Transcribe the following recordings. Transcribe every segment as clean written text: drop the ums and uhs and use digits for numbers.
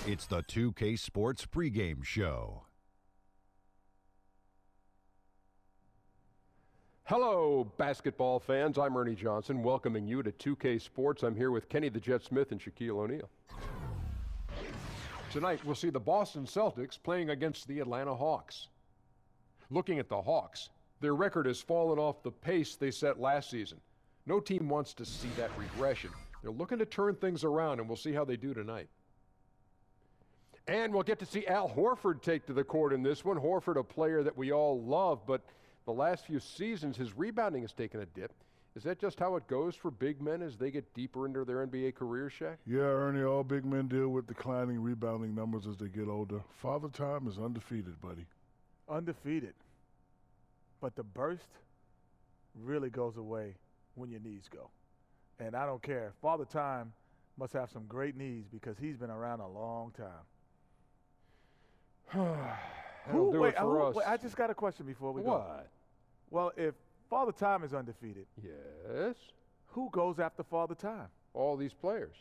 It's the 2K Sports pregame show. Hello, basketball fans. I'm Ernie Johnson, welcoming you to 2K Sports. I'm here with Kenny the Jet Smith and Shaquille O'Neal. Tonight, we'll see the Boston Celtics playing against the Atlanta Hawks. Looking at the Hawks, their record has fallen off the pace they set last season. No team wants to see that regression. They're looking to turn things around, and we'll see how they do tonight. And we'll get to see Al Horford take to the court in this one. Horford, a player that we all love, but the last few seasons, his rebounding has taken a dip. Is that just how it goes for big men as they get deeper into their NBA careers, Shaq? Yeah, Ernie, all big men deal with declining rebounding numbers as they get older. Father Time is undefeated, buddy. Undefeated. But the burst really goes away when your knees go. And I don't care. Father Time must have some great knees because he's been around a long time. Wait, I just got a question before we go. What? Well, if Father Time is undefeated, Yes? who goes after Father Time? All these players.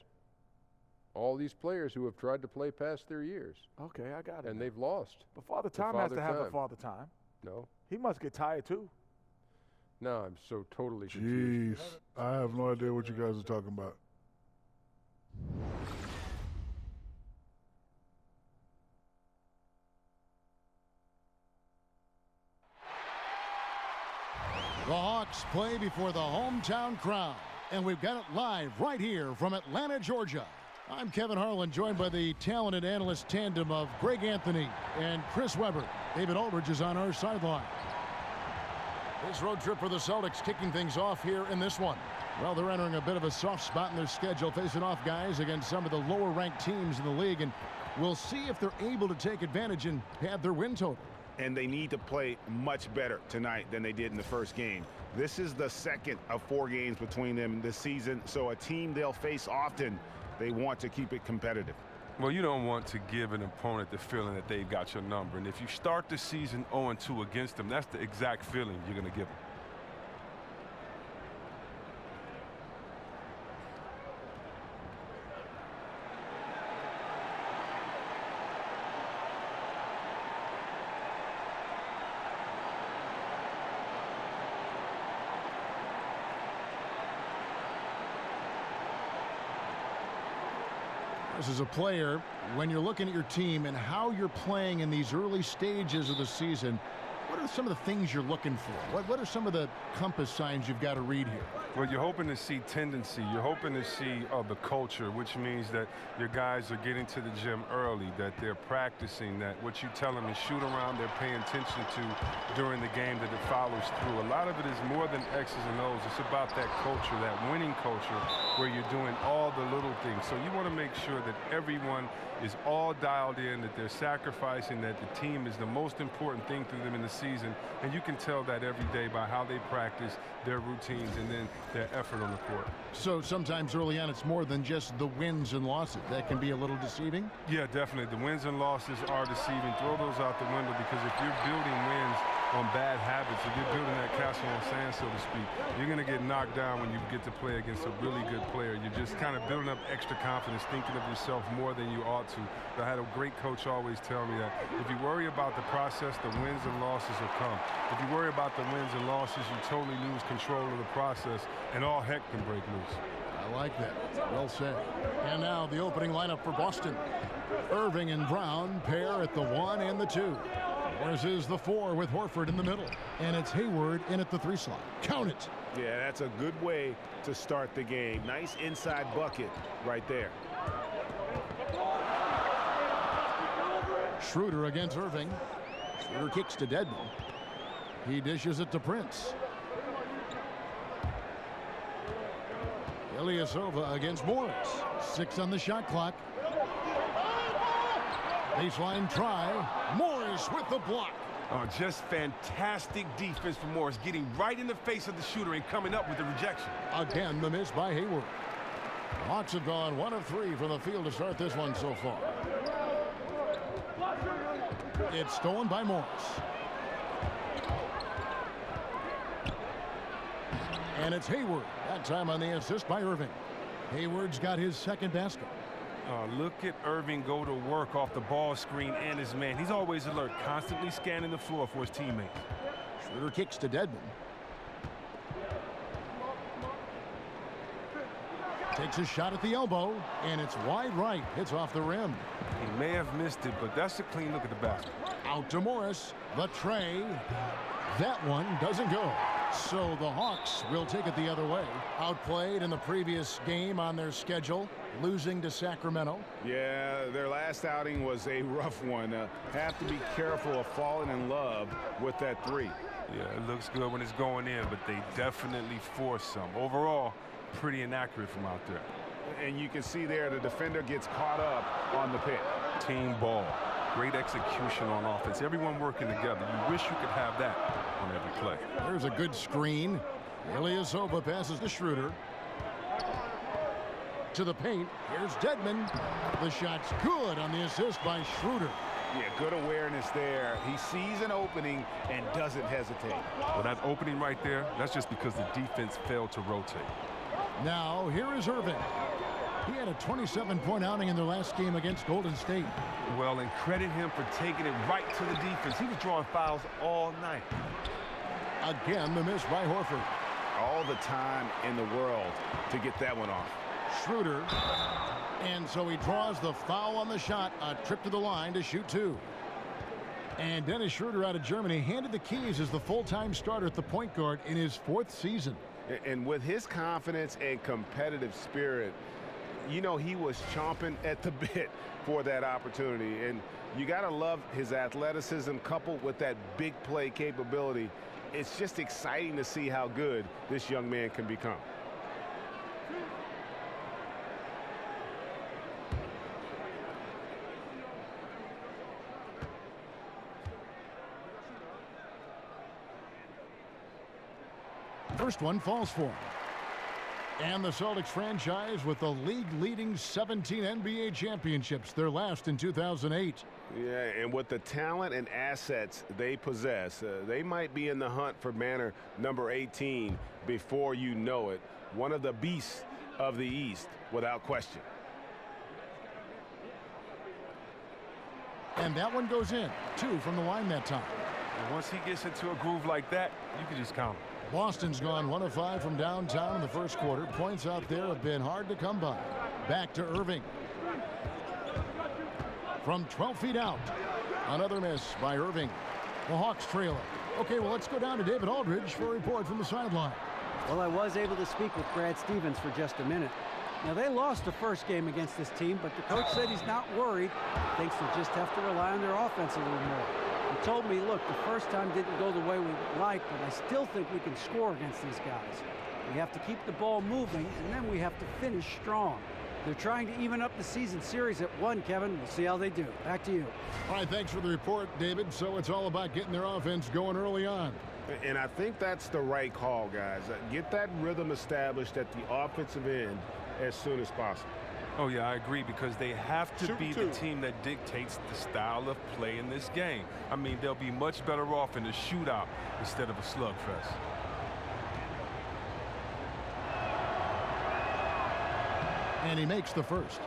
All these players who have tried to play past their years. Okay, I got it. And they've lost. But Father Time has Father to have a Time. Father Time. No. He must get tired too. No, I'm so totally confused. Jeez, I have no idea what you guys are talking about. The Hawks play before the hometown crowd, and we've got it live right here from Atlanta, Georgia. I'm Kevin Harlan, joined by the talented analyst tandem of Greg Anthony and Chris Webber. David Aldridge is on our sideline. This road trip for the Celtics kicking things off here in this one. Well, they're entering a bit of a soft spot in their schedule, facing off guys against some of the lower-ranked teams in the league, and we'll see if they're able to take advantage and pad their win total. And they need to play much better tonight than they did in the first game. This is the second of 4 games between them this season, so a team they'll face often, they want to keep it competitive. Well, you don't want to give an opponent the feeling that they've got your number. And if you start the season 0-2 against them, that's the exact feeling you're going to give them. As a player, when you're looking at your team and how you're playing in these early stages of the season, what are some of the things you're looking for? What are some of the compass signs you've got to read here? Well, you're hoping to see tendency. You're hoping to see the culture, which means that your guys are getting to the gym early, that they're practicing, that what you tell them is shoot around, they're paying attention to during the game, that it follows through. A lot of it is more than X's and O's. It's about that culture, that winning culture, where you're doing all the little things. So you want to make sure that everyone is all dialed in, that they're sacrificing, that the team is the most important thing to them in the season. And you can tell that every day by how they practice, their routines, and then their effort on the court. So sometimes early on it's more than just the wins and losses. That can be a little deceiving? Yeah, definitely. The wins and losses are deceiving. Throw those out the window, because if you're building wins on bad habits, if you're building that castle on sand, so to speak, you're going to get knocked down when you get to play against a really good player. You're just kind of building up extra confidence, thinking of yourself more than you ought to. I had a great coach always tell me that if you worry about the process, the wins and losses will come. If you worry about the wins and losses, you totally lose control of the process, and all heck can break loose. I like that. Well said. And now the opening lineup for Boston. Irving and Brown pair at the 1 and the 2. Morris is the 4 with Horford in the middle. And it's Hayward in at the 3 slot. Count it. Yeah, that's a good way to start the game. Nice inside bucket right there. Schroeder against Irving. Schroeder kicks to Dedmon. He dishes it to Prince. Ilyasova against Morris. 6 on the shot clock. Baseline try. Morris with the block. Oh, just fantastic defense from Morris, getting right in the face of the shooter and coming up with the rejection. Again, the miss by Hayward. The Hawks have gone 1 of 3 from the field to start this one so far. It's stolen by Morris. And it's Hayward. That time on the assist by Irving. Hayward's got his second basket. Look at Irving go to work off the ball screen and his man. He's always alert, constantly scanning the floor for his teammates. Schroeder kicks to Dedmon. Takes a shot at the elbow, and it's wide right. Hits off the rim. He may have missed it, but that's a clean look at the basket. Out to Morris. The tray. That one doesn't go. So the Hawks will take it the other way. Outplayed in the previous game on their schedule, losing to Sacramento. Yeah, their last outing was a rough one. Have to be careful of falling in love with that three. Yeah, it looks good when it's going in, but they definitely force some. Overall, pretty inaccurate from out there. And you can see there the defender gets caught up on the pick. Team ball. Great execution on offense. Everyone working together. You wish you could have that on every play. There's a good screen. Ilyasova passes to Schroeder. To the paint. Here's Dedmon. The shot's good on the assist by Schroeder. Yeah, good awareness there. He sees an opening and doesn't hesitate. Well, that opening right there, that's just because the defense failed to rotate. Now, here is Irving. He had a 27-point outing in their last game against Golden State. Well, and credit him for taking it right to the defense. He was drawing fouls all night. Again, the miss by Horford. All the time in the world to get that one off. Schroeder. And so he draws the foul on the shot. A trip to the line to shoot two. And Dennis Schroeder out of Germany handed the keys as the full-time starter at the point guard in his 4th season. And with his confidence and competitive spirit, you know he was chomping at the bit for that opportunity. And you got to love his athleticism coupled with that big play capability. It's just exciting to see how good this young man can become. First one falls for him. And the Celtics franchise with the league-leading 17 NBA championships, their last in 2008. Yeah, and with the talent and assets they possess, they might be in the hunt for banner number 18 before you know it. One of the beasts of the East, without question. And that one goes in. 2 from the line that time. And once he gets into a groove like that, you can just count him. Boston's gone 1 of 5 from downtown in the first quarter. Points out there have been hard to come by. Back to Irving. From 12 feet out. Another miss by Irving. The Hawks trail it. Okay, well, let's go down to David Aldridge for a report from the sideline. Well, I was able to speak with Brad Stevens for just a minute. Now, they lost the first game against this team, but the coach said he's not worried. Thinks they'll just have to rely on their offense a little more. He told me, look, the first time didn't go the way we like, but I still think we can score against these guys. We have to keep the ball moving, and then we have to finish strong. They're trying to even up the season series at 1, Kevin. We'll see how they do. Back to you. All right, thanks for the report, David. So it's all about getting their offense going early on. And I think that's the right call, guys. Get that rhythm established at the offensive end as soon as possible. Oh, yeah, I agree, because they have to be the team that dictates the style of play in this game. I mean, they'll be much better off in a shootout instead of a slugfest. And he makes the first.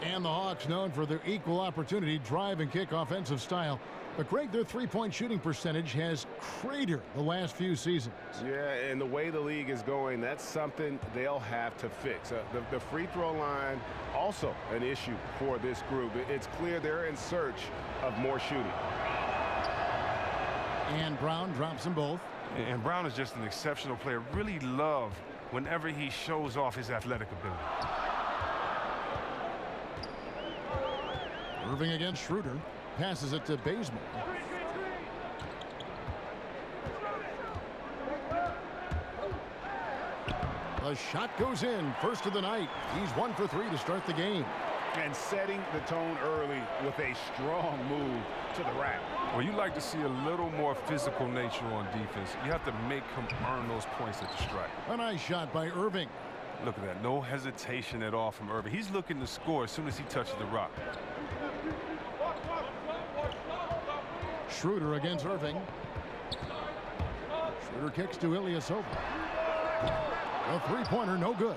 And the Hawks, known for their equal opportunity drive and kick offensive style. But, Greg, their three-point shooting percentage has cratered the last few seasons. Yeah, and the way the league is going, that's something they'll have to fix. The free throw line, also an issue for this group. It's clear they're in search of more shooting. And Brown drops them both. And Brown is just an exceptional player. Really love whenever he shows off his athletic ability. Irving against Schroeder. Passes it to Bazemore. The shot goes in. First of the night. He's 1 for 3 to start the game. And setting the tone early with a strong move to the rack. Well, you like to see a little more physical nature on defense. You have to make him earn those points at the strike. A nice shot by Irving. Look at that. No hesitation at all from Irving. He's looking to score as soon as he touches the rock. Schroeder against Irving. Schroeder kicks to Ilyasova. A three-pointer, no good.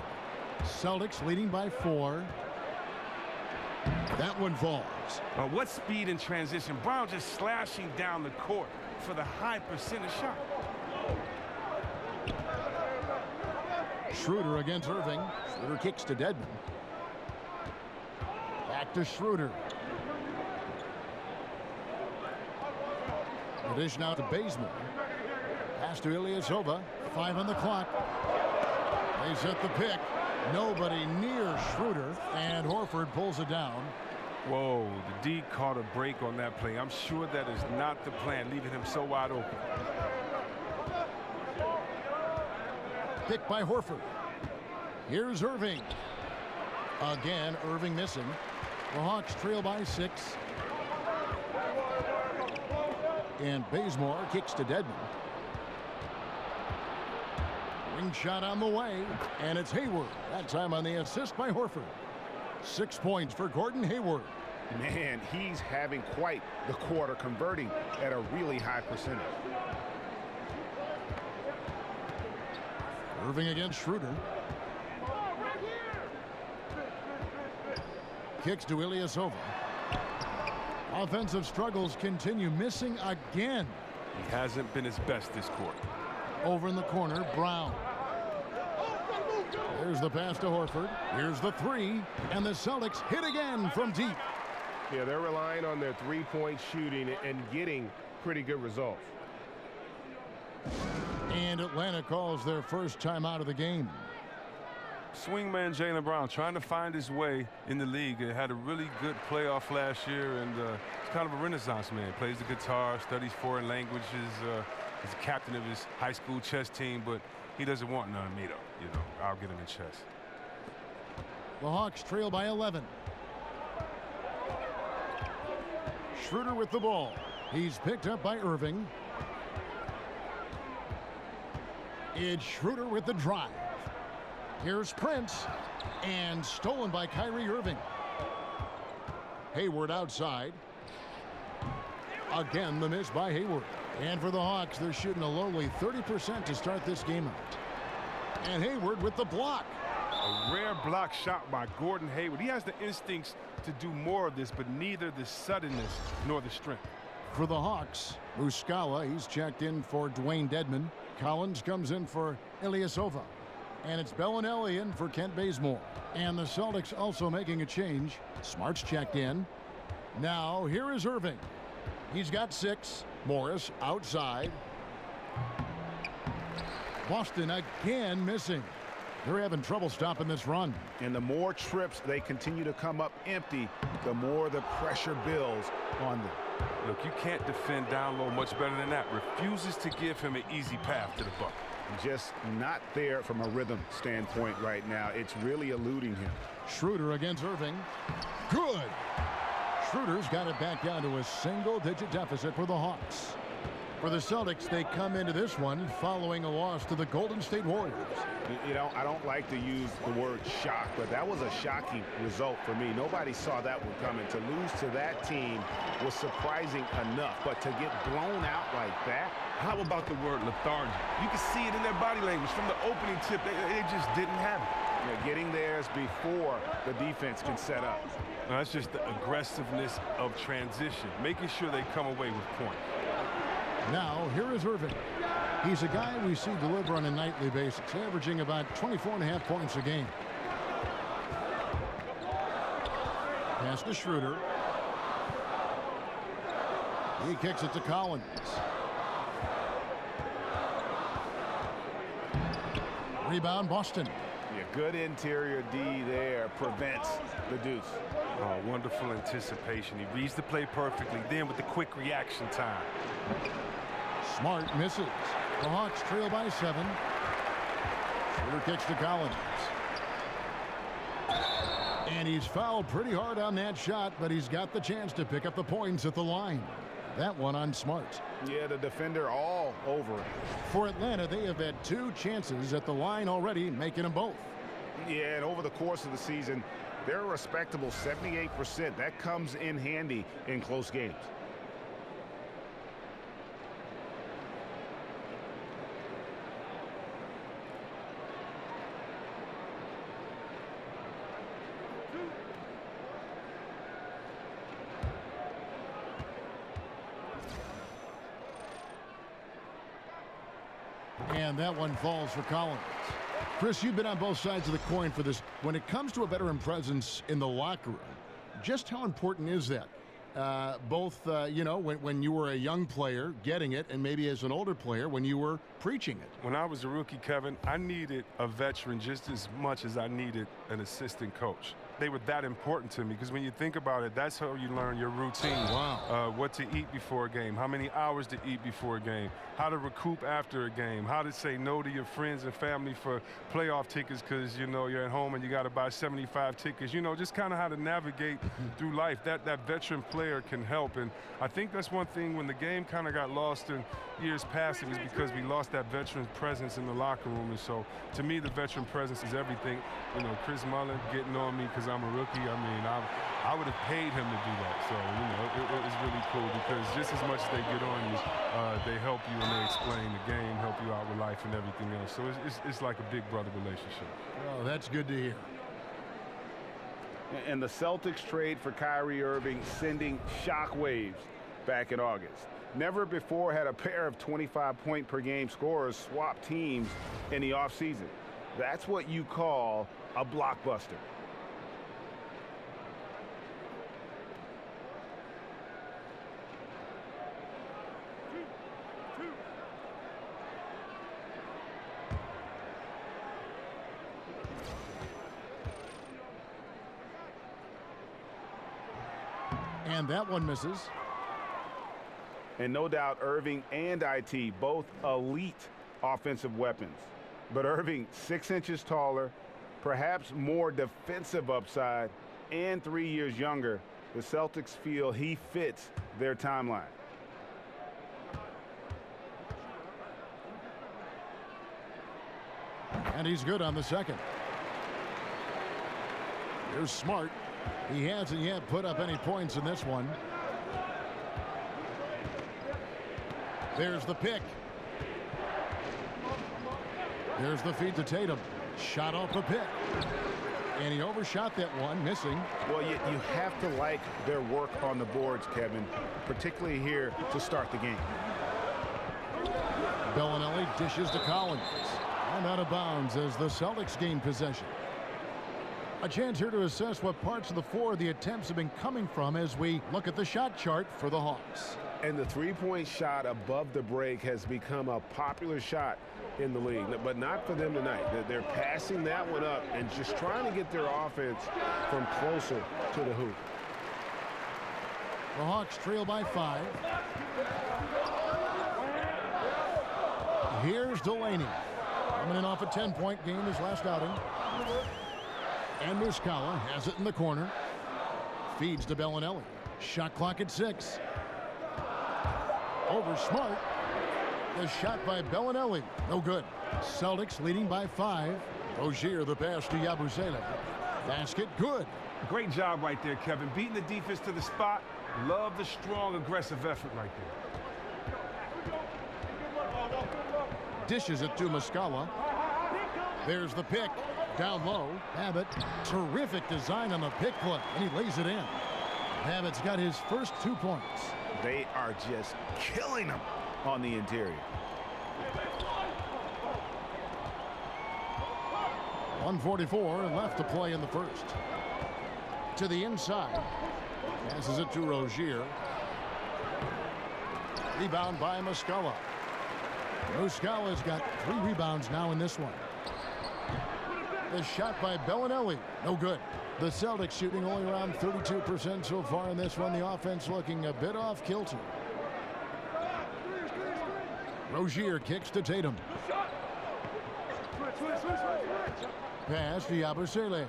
Celtics leading by 4. That one falls. What speed in transition. Brown just slashing down the court for the high percentage shot. Schroeder against Irving. Schroeder kicks to Dedmon. Back to Schroeder. The dish now to Bazemore. Pass to Ilyasova. 5 on the clock. They set the pick. Nobody near Schroeder, and Horford pulls it down. Whoa, the D caught a break on that play. I'm sure that is not the plan, leaving him so wide open. Picked by Horford. Here's Irving. Again, Irving missing. The Hawks trail by 6. And Bazemore kicks to Dedmon. Ring shot on the way, and it's Hayward. That time on the assist by Horford. 6 points for Gordon Hayward. Man, he's having quite the quarter, converting at a really high percentage. Irving against Schroeder. Kicks to Ilyasova. Offensive struggles continue, missing again. He hasn't been his best this quarter. Over in the corner, Brown. There's the pass to Horford. Here's the 3, and the Celtics hit again from deep. Yeah, they're relying on their three-point shooting and getting pretty good results. And Atlanta calls their first time out of the game. Swingman Jaylen Brown trying to find his way in the league. He had a really good playoff last year, and he's kind of a renaissance man. Plays the guitar, studies foreign languages. He's a captain of his high school chess team, but he doesn't want none of me, though. You know, I'll get him in chess. The Hawks trail by 11. Schroeder with the ball. He's picked up by Irving. It's Schroeder with the drive. Here's Prince, and stolen by Kyrie Irving. Hayward outside. Again, the miss by Hayward. And for the Hawks, they're shooting a lowly 30% to start this game out. And Hayward with the block. A rare block shot by Gordon Hayward. He has the instincts to do more of this, but neither the suddenness nor the strength. For the Hawks, Muscala, he's checked in for Dwayne Dedmon. Collins comes in for Ilyasova. And it's Bellinelli in for Kent Bazemore. And the Celtics also making a change. Smart's checked in. Now, here is Irving. He's got 6. Morris outside. Boston again missing. They're having trouble stopping this run. And the more trips they continue to come up empty, the more the pressure builds on them. Look, you can't defend down low much better than that. Refuses to give him an easy path to the bucket. Just not there from a rhythm standpoint right now. It's really eluding him. Schroeder against Irving. Good. Schroeder's got it back down to a single-digit deficit for the Hawks. For the Celtics, they come into this one following a loss to the Golden State Warriors. You know, I don't like to use the word shock, but that was a shocking result for me. Nobody saw that one coming. To lose to that team was surprising enough, but to get blown out like that. How about the word lethargic? You can see it in their body language. From the opening tip, they just didn't have it. Yeah, getting theirs before the defense can set up. No, that's just the aggressiveness of transition, making sure they come away with points. Now, here is Irving. He's a guy we see deliver on a nightly basis, averaging about 24.5 points a game. Pass to Schroeder. He kicks it to Collins. Rebound, Boston. Yeah, good interior D there prevents the deuce. Oh, wonderful anticipation. He reads the play perfectly. Then with the quick reaction time. Smart misses. The Hawks trail by 7. Schroeder kicks to Collins. And he's fouled pretty hard on that shot, but he's got the chance to pick up the points at the line. That one on Smart. Yeah, the defender all over it. For Atlanta, they have had 2 chances at the line already, making them both. Yeah, and over the course of the season, they're a respectable 78%. That comes in handy in close games. And that one falls for Collins. Chris, you've been on both sides of the coin for this. When it comes to a veteran presence in the locker room, just how important is that? You know, when you were a young player getting it, and maybe as an older player when you were preaching it. When I was a rookie, Kevin, I needed a veteran just as much as I needed an assistant coach. They were that important to me because when you think about it, that's how you learn your routine. Wow. What to eat before a game, how many hours to eat before a game, how to recoup after a game, how to say no to your friends and family for playoff tickets because, you know, you're at home and you got to buy 75 tickets. You know, just kind of how to navigate through life. That veteran player can help. And I think that's one thing when the game kind of got lost in years past, it was because we lost that veteran presence in the locker room. And so, to me, the veteran presence is everything. You know, Chris Mullin getting on me because I'm a rookie. I mean, I would have paid him to do that. So, you know, it was really cool because just as much as they get on you, they help you and they explain the game, help you out with life and everything else. So it's like a big brother relationship. Oh, that's good to hear. And the Celtics trade for Kyrie Irving sending shockwaves back in August. Never before had a pair of 25-point-per-game scorers swap teams in the offseason. That's what you call a blockbuster. And that one misses. And no doubt Irving and IT, both elite offensive weapons. But Irving, 6 inches taller, perhaps more defensive upside, and 3 years younger. The Celtics feel he fits their timeline. And he's good on the second. Here's Smart. He hasn't yet put up any points in this one. There's the pick. There's the feed to Tatum. Shot off the pick. And he overshot that one, missing. Well, you have to like their work on the boards, Kevin, particularly here to start the game. Bellinelli dishes to Collins. And out of bounds as the Celtics gain possession. A chance here to assess what parts of the floor the attempts have been coming from as we look at the shot chart for the Hawks. And the three-point shot above the break has become a popular shot in the league, but not for them tonight. They're passing that one up and just trying to get their offense from closer to the hoop. The Hawks trail by 5. Here's Delaney. Coming in off a 10-point game his last outing. And Muscala has it in the corner. Feeds to Bellinelli. Shot clock at 6. Over Smart. The shot by Bellinelli. No good. Celtics leading by 5. Rozier the pass to Yabusele. Basket good. Great job right there, Kevin. Beating the defense to the spot. Love the strong, aggressive effort right there. Dishes it to Muscala. There's the pick. Down low. Abbott. Terrific design on the pick play. And he lays it in. Abbott's got his first 2 points. They are just killing them on the interior. 1:44 left to play in the first. To the inside. Passes it to Rozier. Rebound by Muscala. Muscala's got 3 rebounds now in this one. The shot by Bellinelli. No good. The Celtics shooting only around 32% so far in this one. The offense looking a bit off kilter. Rozier kicks to Tatum. Pass to Yabusele.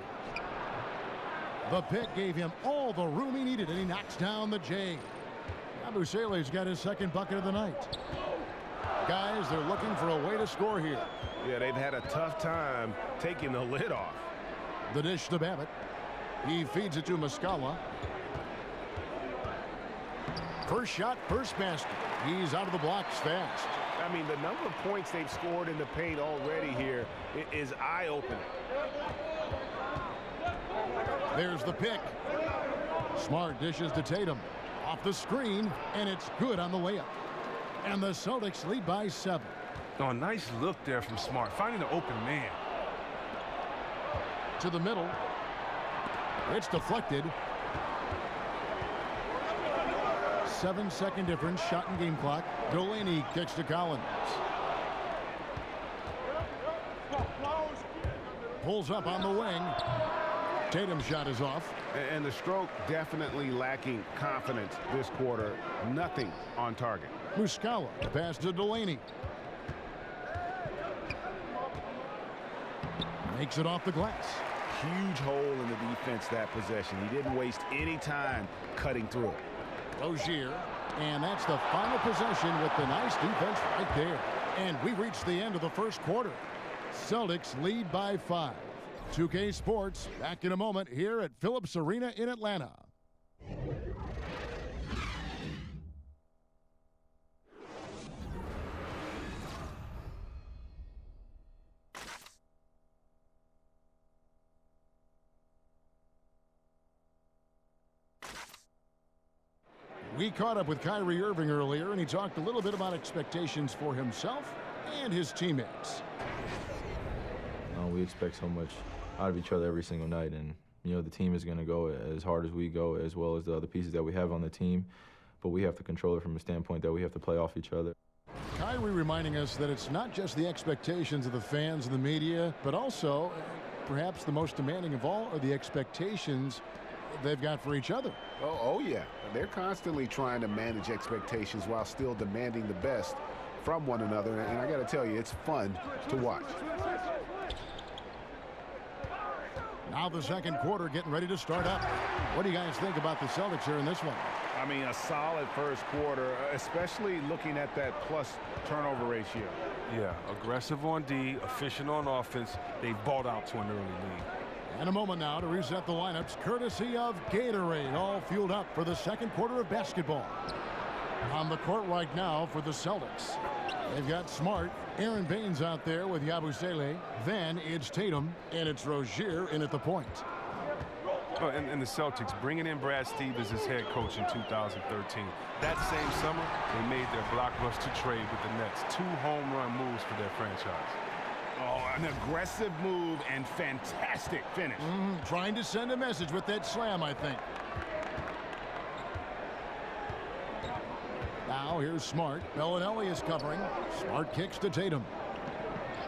The pick gave him all the room he needed, and he knocks down the J. Yabusele's got his second bucket of the night. Guys, they're looking for a way to score here. Yeah, they've had a tough time taking the lid off. The dish to Babbitt. He feeds it to Muscala. First shot, first basket. He's out of the blocks fast. I mean, the number of points they've scored in the paint already here is eye-opening. There's the pick. Smart dishes to Tatum. Off the screen, and it's good on the layup. And the Celtics lead by 7. Oh, nice look there from Smart, finding the open man. To the middle. It's deflected. 7-second difference, shot and game clock. Delaney kicks to Collins. Pulls up on the wing. Tatum's shot is off. And the stroke definitely lacking confidence this quarter. Nothing on target. Muscala pass to Delaney. Makes it off the glass. Huge hole in the defense that possession. He didn't waste any time cutting through it. Rozier, and that's the final possession with the nice defense right there. And we reached the end of the first quarter. Celtics lead by 5. 2K Sports back in a moment here at Phillips Arena in Atlanta. We caught up with Kyrie Irving earlier, and he talked a little bit about expectations for himself and his teammates. We expect so much out of each other every single night, and the team is going to go as hard as we go, as well as the other pieces that we have on the team, but we have to control it from a standpoint that we have to play off each other. Kyrie reminding us that it's not just the expectations of the fans and the media, but also perhaps the most demanding of all are the expectations they've got for each other. Oh yeah, they're constantly trying to manage expectations while still demanding the best from one another, and I got to tell you, it's fun to watch. Now the second quarter getting ready to start up. What do you guys think about the Celtics here in this one? I mean, a solid first quarter, especially looking at that plus turnover ratio. Yeah, aggressive on D, efficient on offense. They balled out to an early lead. And a moment now to reset the lineups, courtesy of Gatorade, all fueled up for the second quarter of basketball. On the court right now for the Celtics, they've got Smart, Aaron Baines out there with Yabusele. Then it's Tatum, and it's Rozier in at the point. Oh, and the Celtics bringing in Brad Stevens as head coach in 2013. That same summer, they made their blockbuster trade with the Nets. 2 home run moves for their franchise. Oh, an aggressive move and fantastic finish. Trying to send a message with that slam, I think. Now here's Smart. Bellinelli is covering. Smart kicks to Tatum.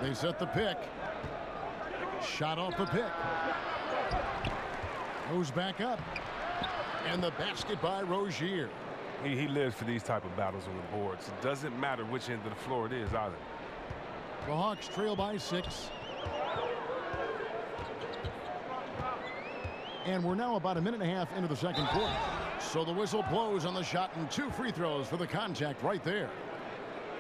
They set the pick. Shot off the pick. Goes back up. And the basket by Rozier. He lives for these type of battles on the boards. It doesn't matter which end of the floor it is either. The Hawks trail by 6. And we're now about a minute and a half into the second quarter. So the whistle blows on the shot and 2 free throws for the contact right there.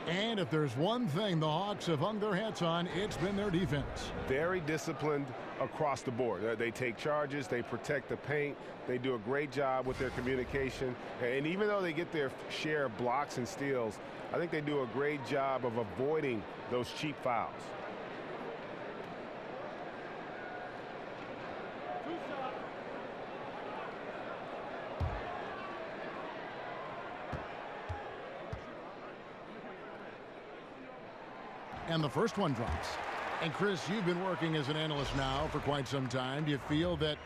And if there's one thing the Hawks have hung their hats on, it's been their defense. Very disciplined across the board. They take charges, they protect the paint, they do a great job with their communication. And even though they get their share of blocks and steals, I think they do a great job of avoiding those cheap fouls. And the first one drops. And Chris, you've been working as an analyst now for quite some time. Do you feel that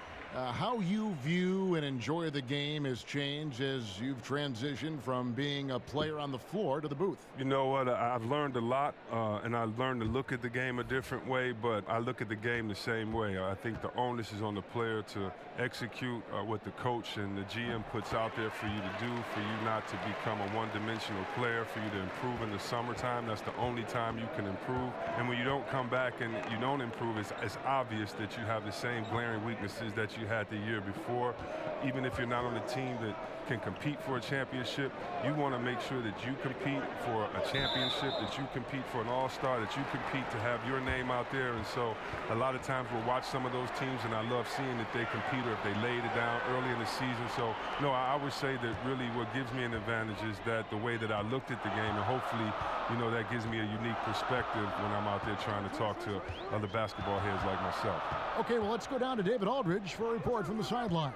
how you view and enjoy the game has changed as you've transitioned from being a player on the floor to the booth? You know what? I've learned a lot, and I've learned to look at the game a different way, but I look at the game the same way. I think the onus is on the player to execute what the coach and the GM puts out there for you to do, for you not to become a one-dimensional player, for you to improve in the summertime. That's the only time you can improve. And when you don't come back and you don't improve, it's obvious that you have the same glaring weaknesses that you had the year before. Even if you're not on a team that can compete for a championship, you want to make sure that you compete for a championship, that you compete for an all-star, that you compete to have your name out there. And so a lot of times we'll watch some of those teams, and I love seeing that they compete or if they laid it down early in the season. So, no, I would say that really what gives me an advantage is that the way that I looked at the game, and hopefully, that gives me a unique perspective when I'm out there trying to talk to other basketball heads like myself. Okay, well, let's go down to David Aldridge for a report from the sideline.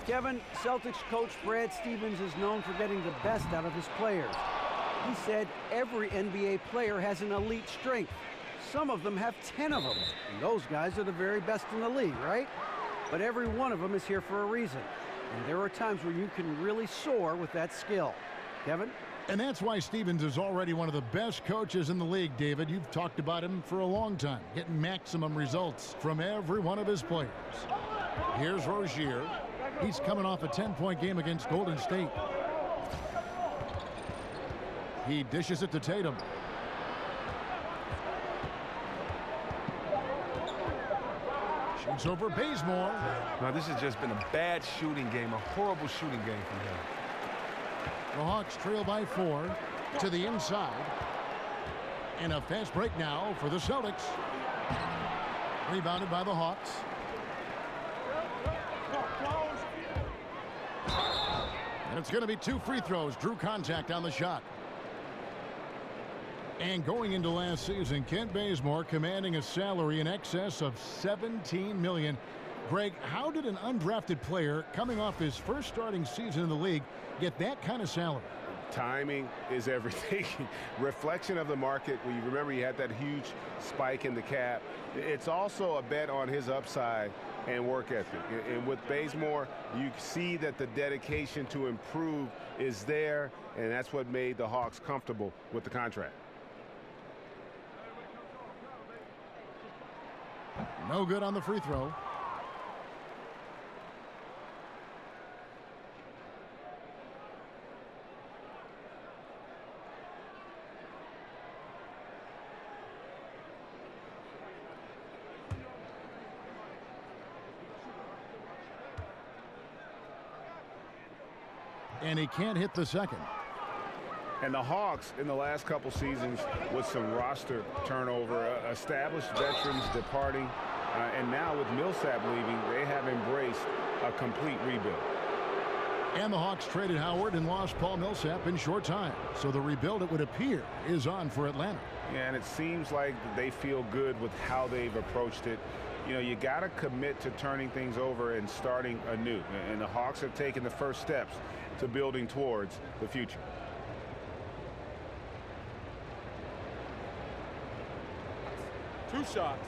Kevin, Celtics coach Brad Stevens is known for getting the best out of his players. He said every NBA player has an elite strength. Some of them have 10 of them. And those guys are the very best in the league, right? But every one of them is here for a reason. And there are times where you can really soar with that skill. Kevin? And that's why Stevens is already one of the best coaches in the league, David. You've talked about him for a long time, getting maximum results from every one of his players. Here's Rozier. He's coming off a 10-point game against Golden State. He dishes it to Tatum. Shoots over Bazemore. Now, this has just been a bad shooting game, a horrible shooting game from him. The Hawks trail by 4 to the inside. And a fast break now for the Celtics. Rebounded by the Hawks. And it's going to be 2 free throws. Drew contact on the shot. And going into last season, Kent Bazemore commanding a salary in excess of $17 million. Greg, how did an undrafted player coming off his first starting season in the league get that kind of salary? Timing is everything. Reflection of the market. Well, you remember he had that huge spike in the cap. It's also a bet on his upside and work ethic. And with Bazemore, you see that the dedication to improve is there, and that's what made the Hawks comfortable with the contract. No good on the free throw. And he can't hit the second. And the Hawks in the last couple seasons with some roster turnover, established veterans departing, and now with Millsap leaving, they have embraced a complete rebuild. And the Hawks traded Howard and lost Paul Millsap in short time. So the rebuild, it would appear, is on for Atlanta. Yeah, and it seems like they feel good with how they've approached it. You know, you got to commit to turning things over and starting anew. And the Hawks have taken the first steps to building towards the future. Two shots.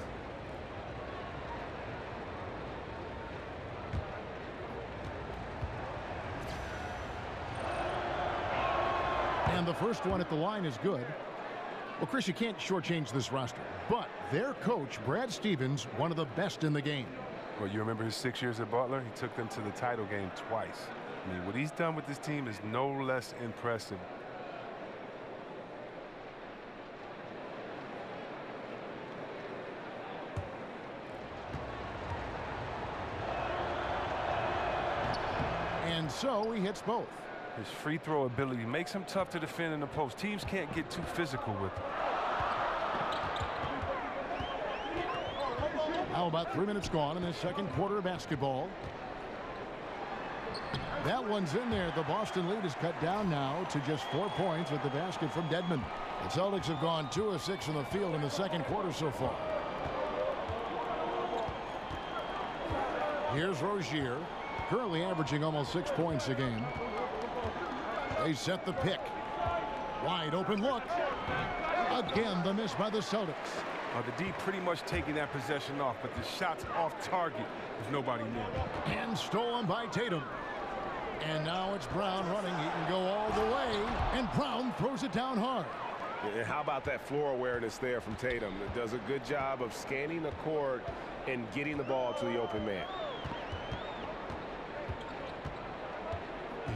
And the first one at the line is good. Well, Chris, you can't shortchange this roster, but their coach, Brad Stevens, one of the best in the game. Well, you remember his 6 years at Butler? He took them to the title game twice. I mean, what he's done with this team is no less impressive. And so he hits both. His free throw ability makes him tough to defend in the post. Teams can't get too physical with him. How about 3 minutes gone in the second quarter of basketball? That one's in there. The Boston lead is cut down now to just 4 points with the basket from Dedmon. The Celtics have gone 2 of 6 in the field in the second quarter so far. Here's Rozier, currently averaging almost 6 points a game. They set the pick. Wide open look. Again, the miss by the Celtics. The D pretty much taking that possession off, but the shot's off target with nobody near. And stolen by Tatum. And now it's Brown running. He can go all the way. And Brown throws it down hard. And how about that floor awareness there from Tatum? It does a good job of scanning the court and getting the ball to the open man.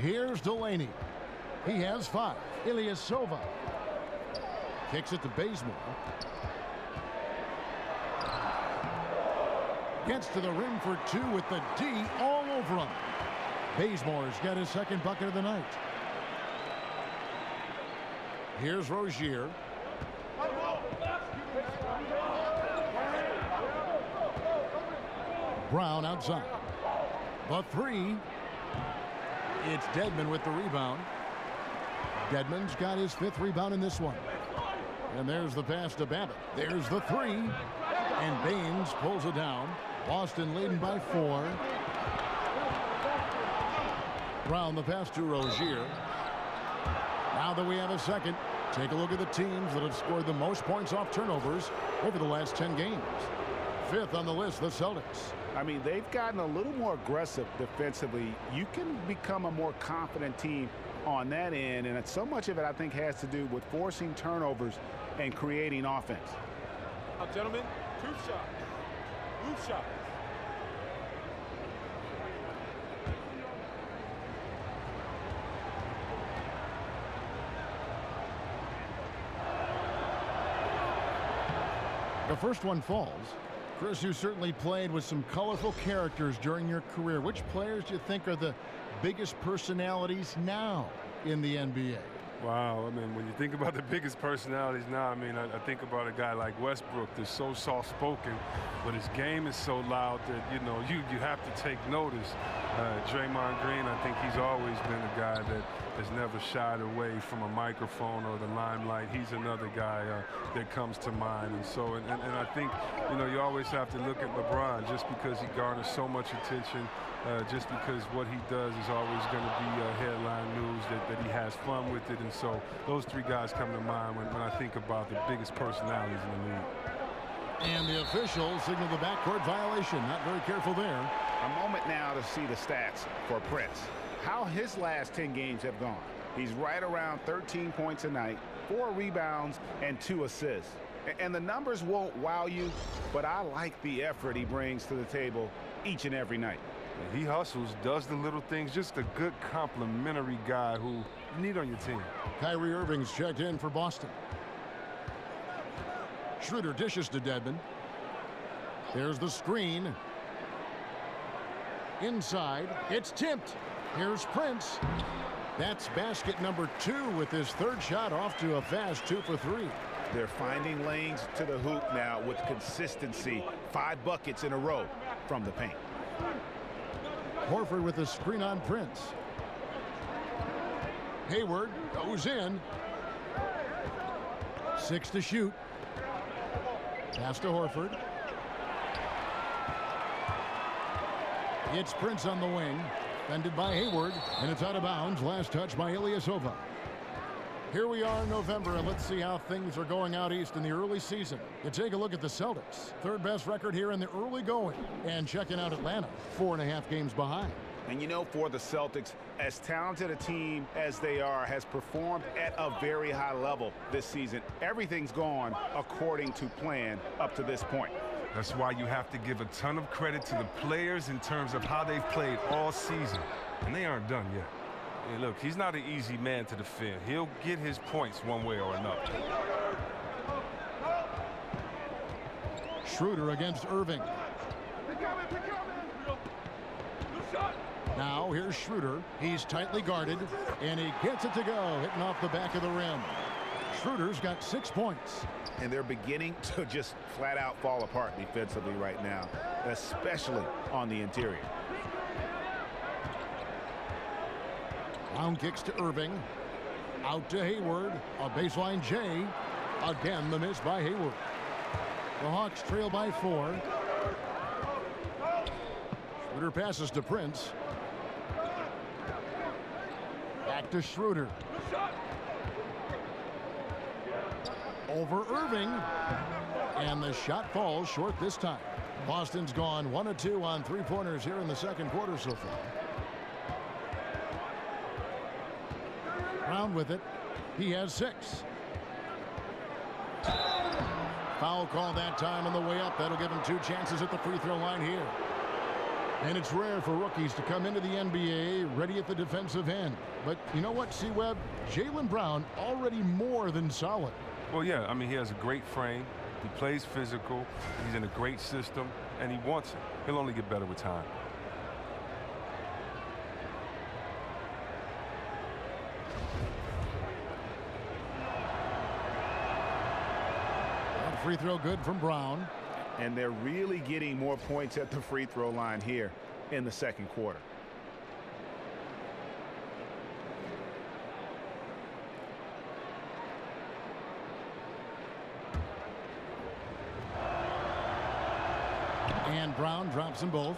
Here's Delaney. He has 5. Ilyasova kicks it to Bazemore. Gets to the rim for 2 with the D all over him. Bazemore's got his second bucket of the night. Here's Rozier. Brown outside. The 3. It's Dedmon with the rebound. Dedmon's got his 5th rebound in this one. And there's the pass to Babbitt. There's the 3. And Baines pulls it down. Boston leading by 4. Brown the pass to Rozier. Now that we have a second, take a look at the teams that have scored the most points off turnovers over the last 10 games. Fifth on the list, the Celtics. I mean, they've gotten a little more aggressive defensively. You can become a more confident team on that end, and so much of it, I think, has to do with forcing turnovers and creating offense. Now, gentlemen, 2 shots. Move shots. The first one falls. Chris, you certainly played with some colorful characters during your career. Which players do you think are the biggest personalities now in the NBA? Wow, I mean, when you think about the biggest personalities now, I mean, I think about a guy like Westbrook that's so soft-spoken, but his game is so loud that, you know, you have to take notice. Draymond Green, I think he's always been a guy that has never shied away from a microphone or the limelight. He's another guy that comes to mind. And so, and I think, you know, you always have to look at LeBron just because he garners so much attention, just because what he does is always going to be headline news, that he has fun with it. And so those 3 guys come to mind when I think about the biggest personalities in the league. And the officials signal the backcourt violation. Not very careful there. A moment now to see the stats for Prince. How his last 10 games have gone. He's right around 13 points a night, 4 rebounds, and 2 assists. And the numbers won't wow you, but I like the effort he brings to the table each and every night. He hustles, does the little things, just a good complimentary guy who you need on your team. Kyrie Irving's checked in for Boston. Schroeder dishes to Dedmon. There's the screen. Inside, it's tipped. Here's Prince. That's basket number 2 with his 3rd shot off to a fast 2 for 3. They're finding lanes to the hoop now with consistency. 5 buckets in a row from the paint. Horford with a screen on Prince. Hayward goes in. 6 to shoot. Pass to Horford. It's Prince on the wing. Defended by Hayward. And it's out of bounds. Last touch by Ilyasova. Here we are in November, and let's see how things are going out east in the early season. You take a look at the Celtics. 3rd best record here in the early going. And checking out Atlanta. 4.5 games behind. And you know, for the Celtics, as talented a team as they are, has performed at a very high level this season. Everything's gone according to plan up to this point. That's why you have to give a ton of credit to the players in terms of how they've played all season. And they aren't done yet. Hey, look, he's not an easy man to defend. He'll get his points one way or another. Schroeder against Irving. Now here's Schroeder. He's tightly guarded, and he gets it to go, hitting off the back of the rim. Schroeder's got 6 points. And they're beginning to just flat out fall apart defensively right now, especially on the interior. Round kicks to Irving. Out to Hayward. A baseline J. Again, the miss by Hayward. The Hawks trail by 4. Schroeder passes to Prince. Back to Schroeder. Over Irving. And the shot falls short this time. Boston's gone 1 of 2 on 3-pointers here in the second quarter so far. Brown with it. He has 6. Foul call that time on the way up. That'll give him 2 chances at the free throw line here. And it's rare for rookies to come into the NBA ready at the defensive end. But you know what, C-Webb? Jaylen Brown already more than solid. Well, yeah, I mean, he has a great frame. He plays physical. He's in a great system, and he wants it. He'll only get better with time. That free throw good from Brown. And they're really getting more points at the free throw line here in the second quarter. And Brown drops them both.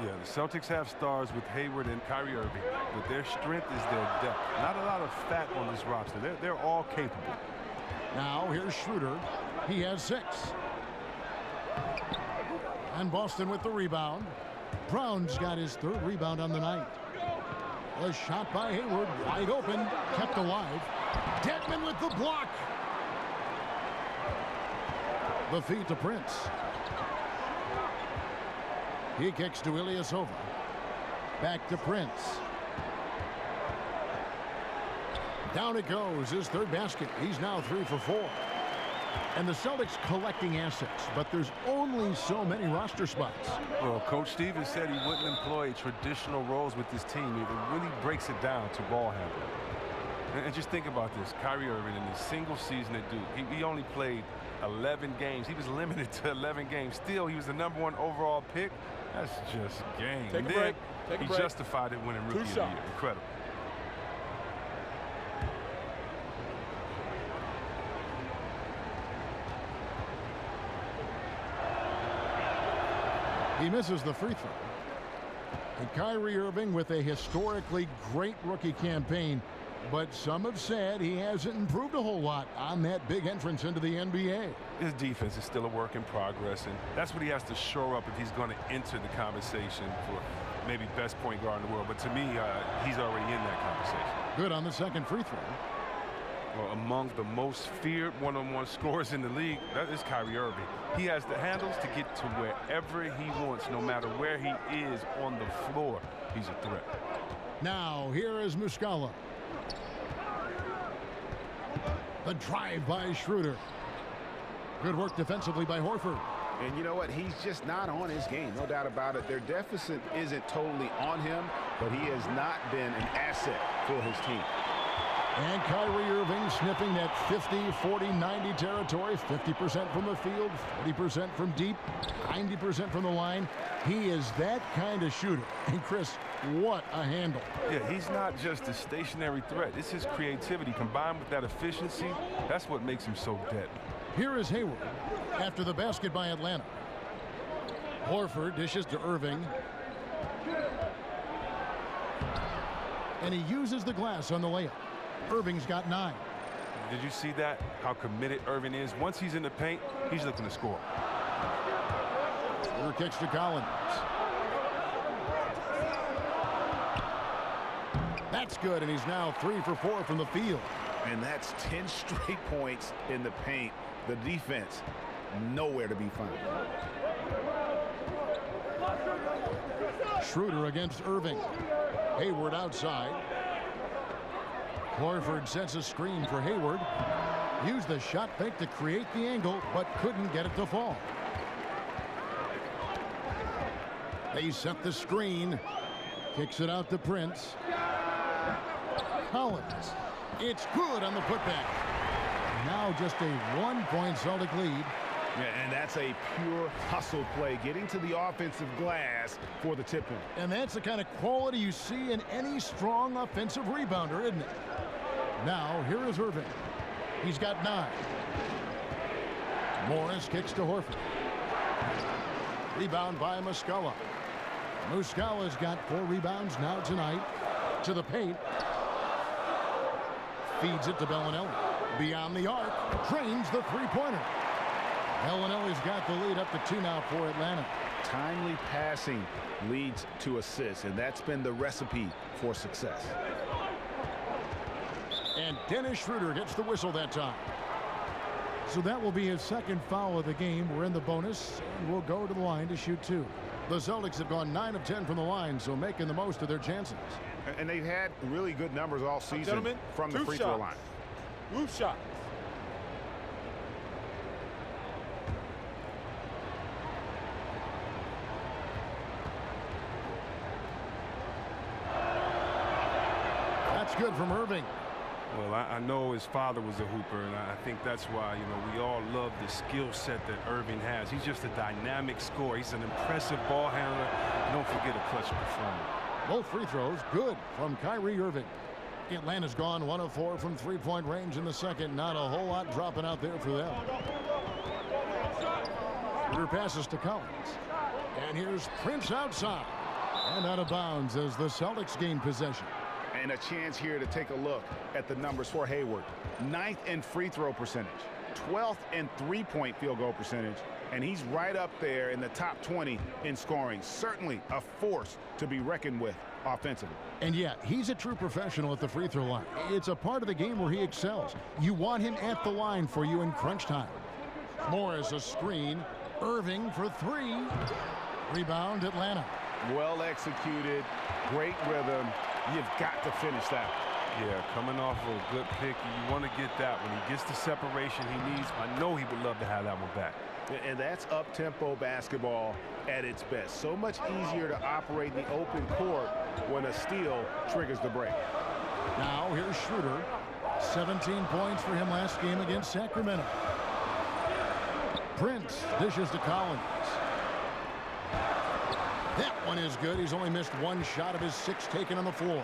Yeah, the Celtics have stars with Hayward and Kyrie Irving, but their strength is their depth. Not a lot of fat on this roster. They're all capable. Now here's Schroeder. He has 6. And Boston with the rebound. Brown's got his 3rd rebound on the night. A shot by Hayward, wide open, kept alive. Dedmon with the block. The feed to Prince. He kicks to Ilyasova. Back to Prince. Down it goes, his 3rd basket. He's now 3 for 4. And the Celtics collecting assets, but there's only so many roster spots. Well, Coach Stevens said he wouldn't employ traditional roles with this team. It really breaks it down to ball handling. And just think about this. Kyrie Irving in his single season at Duke, he only played 11 games. He was limited to 11 games. Still, he was the #1 overall pick. That's just game. Take a break. He justified it winning Rookie of the Year. Incredible. He misses the free throw. And Kyrie Irving with a historically great rookie campaign, but some have said he hasn't improved a whole lot on that big entrance into the NBA. His defense is still a work in progress, and that's what he has to shore up if he's going to enter the conversation for maybe best point guard in the world. But to me, he's already in that conversation. Good on the 2nd free throw. Well, among the most feared one-on-one scorers in the league, that is Kyrie Irving. He has the handles to get to wherever he wants, no matter where he is on the floor. He's a threat. Now, here is Muscala. The drive by Schroeder. Good work defensively by Horford. And you know what? He's just not on his game. No doubt about it. Their deficit isn't totally on him, but he has not been an asset for his team. And Kyrie Irving sniffing that 50, 40, 90 territory. 50% from the field, 40% from deep, 90% from the line. He is that kind of shooter. And Chris, what a handle. Yeah, he's not just a stationary threat. It's his creativity combined with that efficiency. That's what makes him so deadly. Here is Hayward after the basket by Atlanta. Horford dishes to Irving. And he uses the glass on the layup. Irving's got 9. Did you see that? How committed Irving is? Once he's in the paint, he's looking to score. Schroeder kicks to Collins. That's good, and he's now 3 for 4 from the field. And that's 10 straight points in the paint. The defense, nowhere to be found. Schroeder against Irving. Hayward outside. Horford sets a screen for Hayward. Used the shot fake to create the angle, but couldn't get it to fall. They set the screen. Kicks it out to Prince. Collins. It's good on the putback. Now just a 1-point Celtic lead. Yeah, and that's a pure hustle play, getting to the offensive glass for the tip-in. And that's the kind of quality you see in any strong offensive rebounder, isn't it? Now, here is Irving. He's got 9. Morris kicks to Horford. Rebound by Muscala. Muscala's got 4 rebounds now tonight. To the paint. Feeds it to Bellinelli. Beyond the arc. Drains the three-pointer. Bellinelli's got the lead up to 2 now for Atlanta. Timely passing leads to assists, and that's been the recipe for success. And Dennis Schroeder gets the whistle that time. So that will be his 2nd foul of the game. We're in the bonus, and we'll go to the line to shoot 2. The Celtics have gone 9 of 10 from the line, so making the most of their chances. And they've had really good numbers all season Gentlemen, from the free throw line. Roof shot. That's good from Irving. Well, I know his father was a hooper, and I think that's why, we all love the skill set that Irving has. He's just a dynamic scorer. He's an impressive ball handler. And don't forget a clutch performer. Both free throws good from Kyrie Irving. Atlanta's gone 1 of 4 from 3-point range in the second. Not a whole lot dropping out there for them. Schroeder passes to Collins. And here's Prince outside. And out of bounds as the Celtics gain possession. And a chance here to take a look at the numbers for Hayward. 9th in free throw percentage, 12th in three-point field goal percentage, and he's right up there in the top 20 in scoring. Certainly a force to be reckoned with offensively. And yeah, he's a true professional at the free throw line. It's a part of the game where he excels. You want him at the line for you in crunch time. Morris a screen. Irving for three. Rebound, Atlanta. Well executed, great rhythm. You've got to finish that. Yeah, coming off of a good pick, you want to get that. When he gets the separation he needs, I know he would love to have that one back. And that's up-tempo basketball at its best. So much easier to operate in the open court when a steal triggers the break. Now here's Schroeder. 17 points for him last game against Sacramento. Prince dishes to Collins. That one is good. He's only missed one shot of his 6 taken on the floor.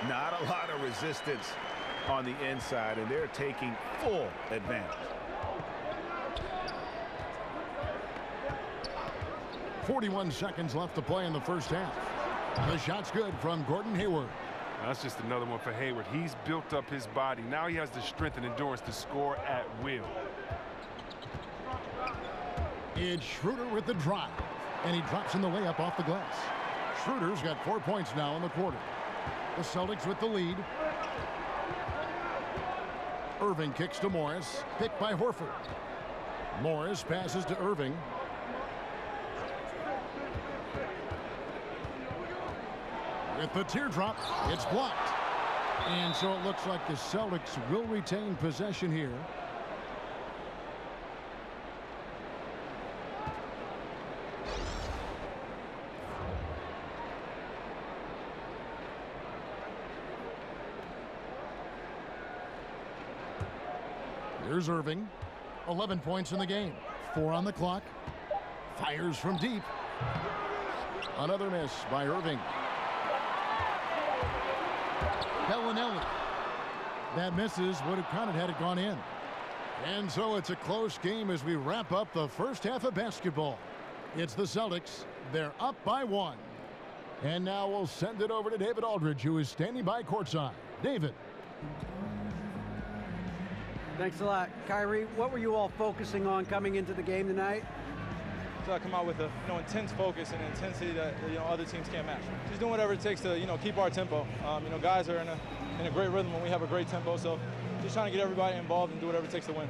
Not a lot of resistance on the inside, and they're taking full advantage. 41 seconds left to play in the first half. The shot's good from Gordon Hayward. That's just another one for Hayward. He's built up his body. Now he has the strength and endurance to score at will. It's Schroeder with the drive, and he drops in the layup off the glass. Schroeder's got 4 points now in the quarter. The Celtics with the lead. Irving kicks to Morris, picked by Horford. Morris passes to Irving. With the teardrop, it's blocked. And so it looks like the Celtics will retain possession here. Here's Irving. 11 points in the game. 4 on the clock. Fires from deep. Another miss by Irving. Bellinelli. That misses, would have counted had it gone in. And so it's a close game as we wrap up the first half of basketball. It's the Celtics. They're up by 1. And now we'll send it over to David Aldridge, who is standing by courtside. David. Thanks a lot. Kyrie, what were you all focusing on coming into the game tonight? So I come out with a intense focus and intensity that other teams can't match. Just doing whatever it takes to keep our tempo. Guys are in a great rhythm when we have a great tempo. So just trying to get everybody involved and do whatever it takes to win.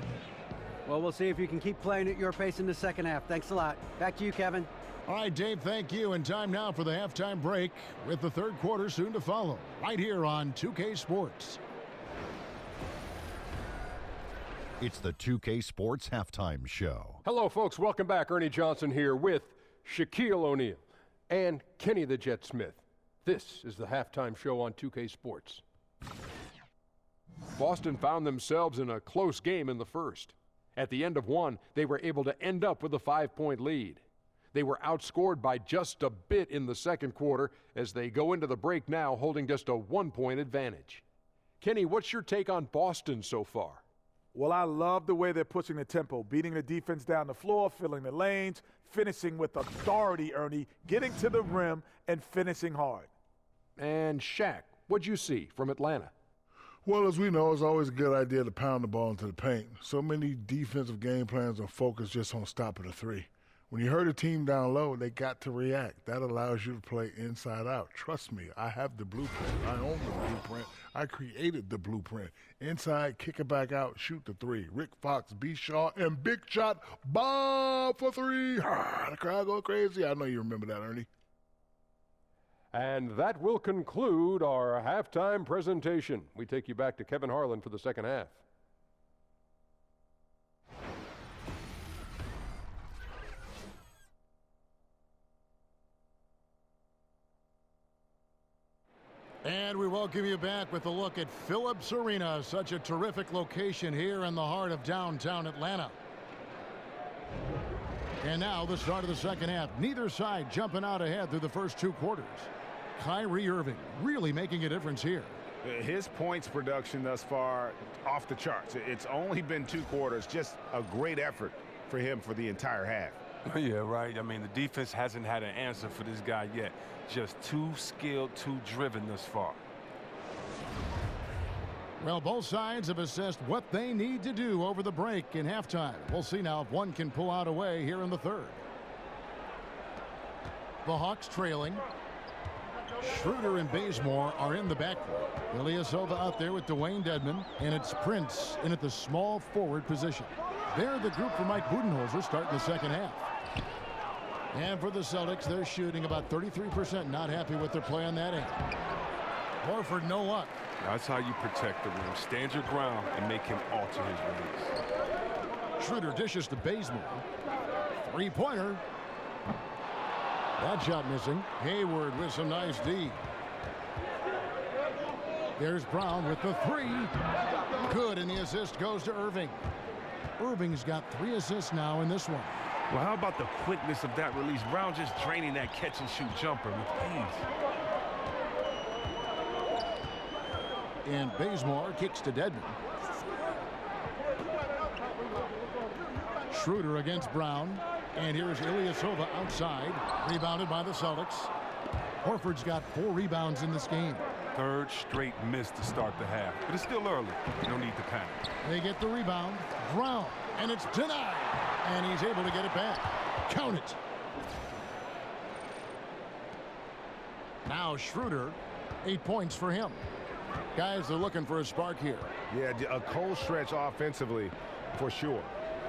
Well, we'll see if you can keep playing at your pace in the second half. Thanks a lot. Back to you, Kevin. All right, Dave, thank you. And time now for the halftime break with the third quarter soon to follow right here on 2K Sports. It's the 2K Sports Halftime Show. Hello, folks. Welcome back. Ernie Johnson here with Shaquille O'Neal and Kenny the Jet Smith. This is the halftime show on 2K Sports. Boston found themselves in a close game in the first. At the end of one, they were able to end up with a 5-point lead. They were outscored by just a bit in the second quarter as they go into the break now holding just a 1-point advantage. Kenny, what's your take on Boston so far? Well, I love the way they're pushing the tempo, beating the defense down the floor, filling the lanes, finishing with authority, Ernie, getting to the rim and finishing hard. And Shaq, what'd you see from Atlanta? Well, as we know, it's always a good idea to pound the ball into the paint. So many defensive game plans are focused just on stopping the three. When you hurt a team down low, they got to react. That allows you to play inside out. Trust me, I have the blueprint. I own the blueprint. I created the blueprint. Inside, kick it back out, shoot the three. Rick Fox, B. Shaw, and big shot, bomb for three. The crowd go crazy. I know you remember that, Ernie. And that will conclude our halftime presentation. We take you back to Kevin Harlan for the second half. And we welcome you back with a look at Phillips Arena, such a terrific location here in the heart of downtown Atlanta. And now the start of the second half. Neither side jumping out ahead through the first 2 quarters. Kyrie Irving really making a difference here. His points production thus far off the charts. It's only been 2 quarters, just a great effort for him for the entire half. Yeah, right. I mean, the defense hasn't had an answer for this guy yet. Just too skilled, too driven thus far. Well, both sides have assessed what they need to do over the break in halftime. We'll see now if one can pull out away here in the third. The Hawks trailing. Schroeder and Bazemore are in the backcourt. Ilyasova out there with Dwayne Dedmon, and it's Prince in at the small forward position. They're the group for Mike Budenholzer starting the second half. And for the Celtics, they're shooting about 33%. Not happy with their play on that end. Horford, no luck. That's how you protect the rim. Stand your ground and make him alter his release. Schroeder dishes to Bazemore. Three-pointer. That shot missing. Hayward with some nice D. There's Brown with the three. Good, and the assist goes to Irving. Irving's got 3 assists now in this one. Well, how about the quickness of that release? Brown just draining that catch-and-shoot jumper with ease. And Bazemore kicks to Dedmon. Schroeder against Brown. And here's Ilyasova outside. Rebounded by the Celtics. Horford's got 4 rebounds in this game. Third straight miss to start the half. But it's still early. No need to panic. They get the rebound. Brown. And it's denied. And he's able to get it back. Count it. Now Schroeder. 8 points for him. Guys are looking for a spark here. Yeah, a cold stretch offensively for sure.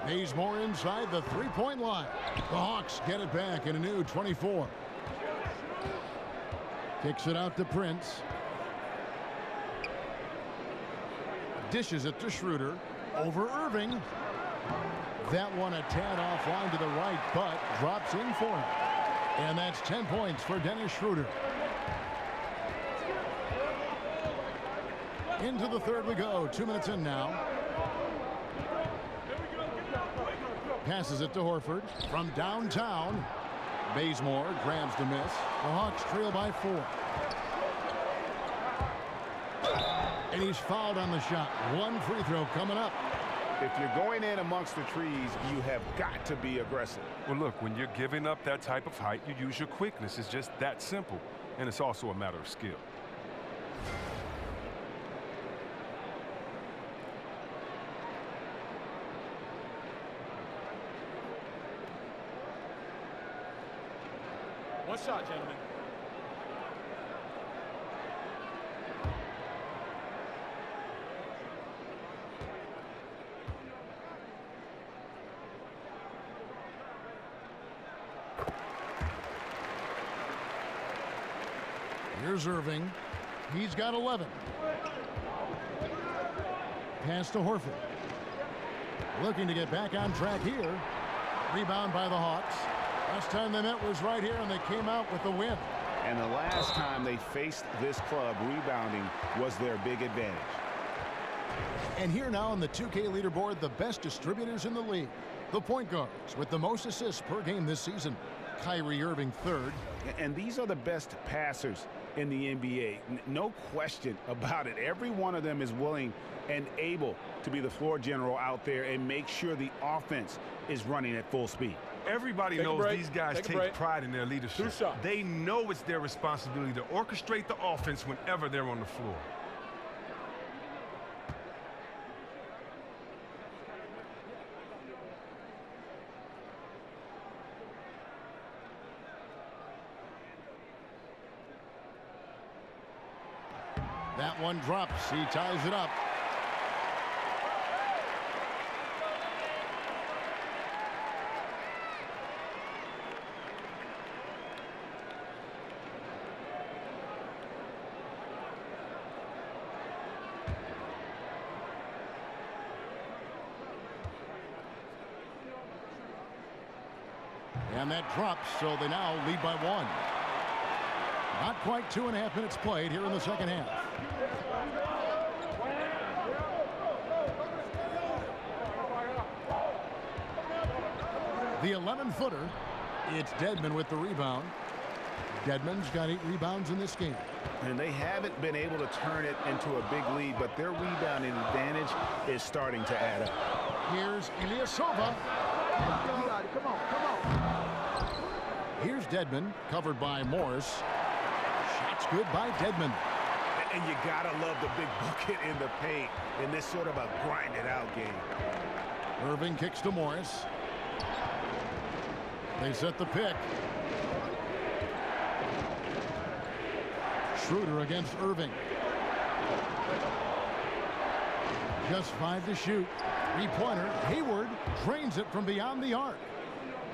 Bazemore inside the three-point line. The Hawks get it back in a new 24. Kicks it out to Prince. Dishes it to Schroeder. Over Irving. That one a tad offline to the right, but drops in for him. And that's 10 points for Dennis Schroeder. Into the third we go. 2 minutes in now. Passes it to Horford from downtown. Bazemore grabs the miss. The Hawks trail by 4. And he's fouled on the shot. 1 free throw coming up. If you're going in amongst the trees, you have got to be aggressive. Well, look, when you're giving up that type of height, you use your quickness. It's just that simple. And it's also a matter of skill. One shot, gentlemen. Here's Irving. He's got 11. Pass to Horford. Looking to get back on track here. Rebound by the Hawks. Last time they met was right here, and they came out with the win. And the last time they faced this club, rebounding was their big advantage. And here now on the 2K leaderboard, the best distributors in the league. The point guards with the most assists per game this season. Kyrie Irving third. And these are the best passers in the NBA. No question about it. Every one of them is willing and able to be the floor general out there and make sure the offense is running at full speed. Everybody knows these guys take pride in their leadership. They know it's their responsibility to orchestrate the offense whenever they're on the floor. That one drops. He ties it up. And that drops, so they now lead by 1. Not quite 2.5 minutes played here in the second half. The 11-footer. It's Dedmon with the rebound. Dedmon's got 8 rebounds in this game. And they haven't been able to turn it into a big lead, but their rebounding advantage is starting to add up. Here's Ilyasova. Come on, come on. Here's Dedmon, covered by Morris. Shot's good by Dedmon. And you gotta love the big bucket in the paint in this sort of a grind-it-out game. Irving kicks to Morris. They set the pick. Schroeder against Irving. Just 5 to shoot. Three-pointer. Hayward drains it from beyond the arc.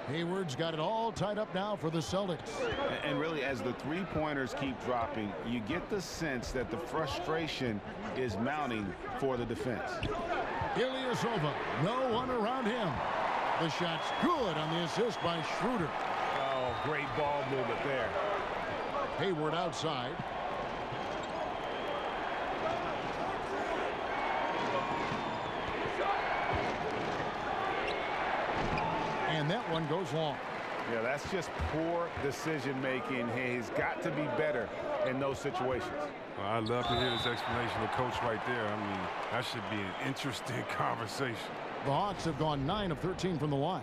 Hayward's got it all tied up now for the Celtics. And really, as the three-pointers keep dropping, you get the sense that the frustration is mounting for the defense. Ilyasova, no one around him. The shot's good on the assist by Schroeder. Oh, great ball movement there. Hayward outside. And that one goes long. Yeah, that's just poor decision-making. He's got to be better in those situations. Well, I'd love to hear his explanation of coach right there. I mean, that should be an interesting conversation. The Hawks have gone 9 of 13 from the line.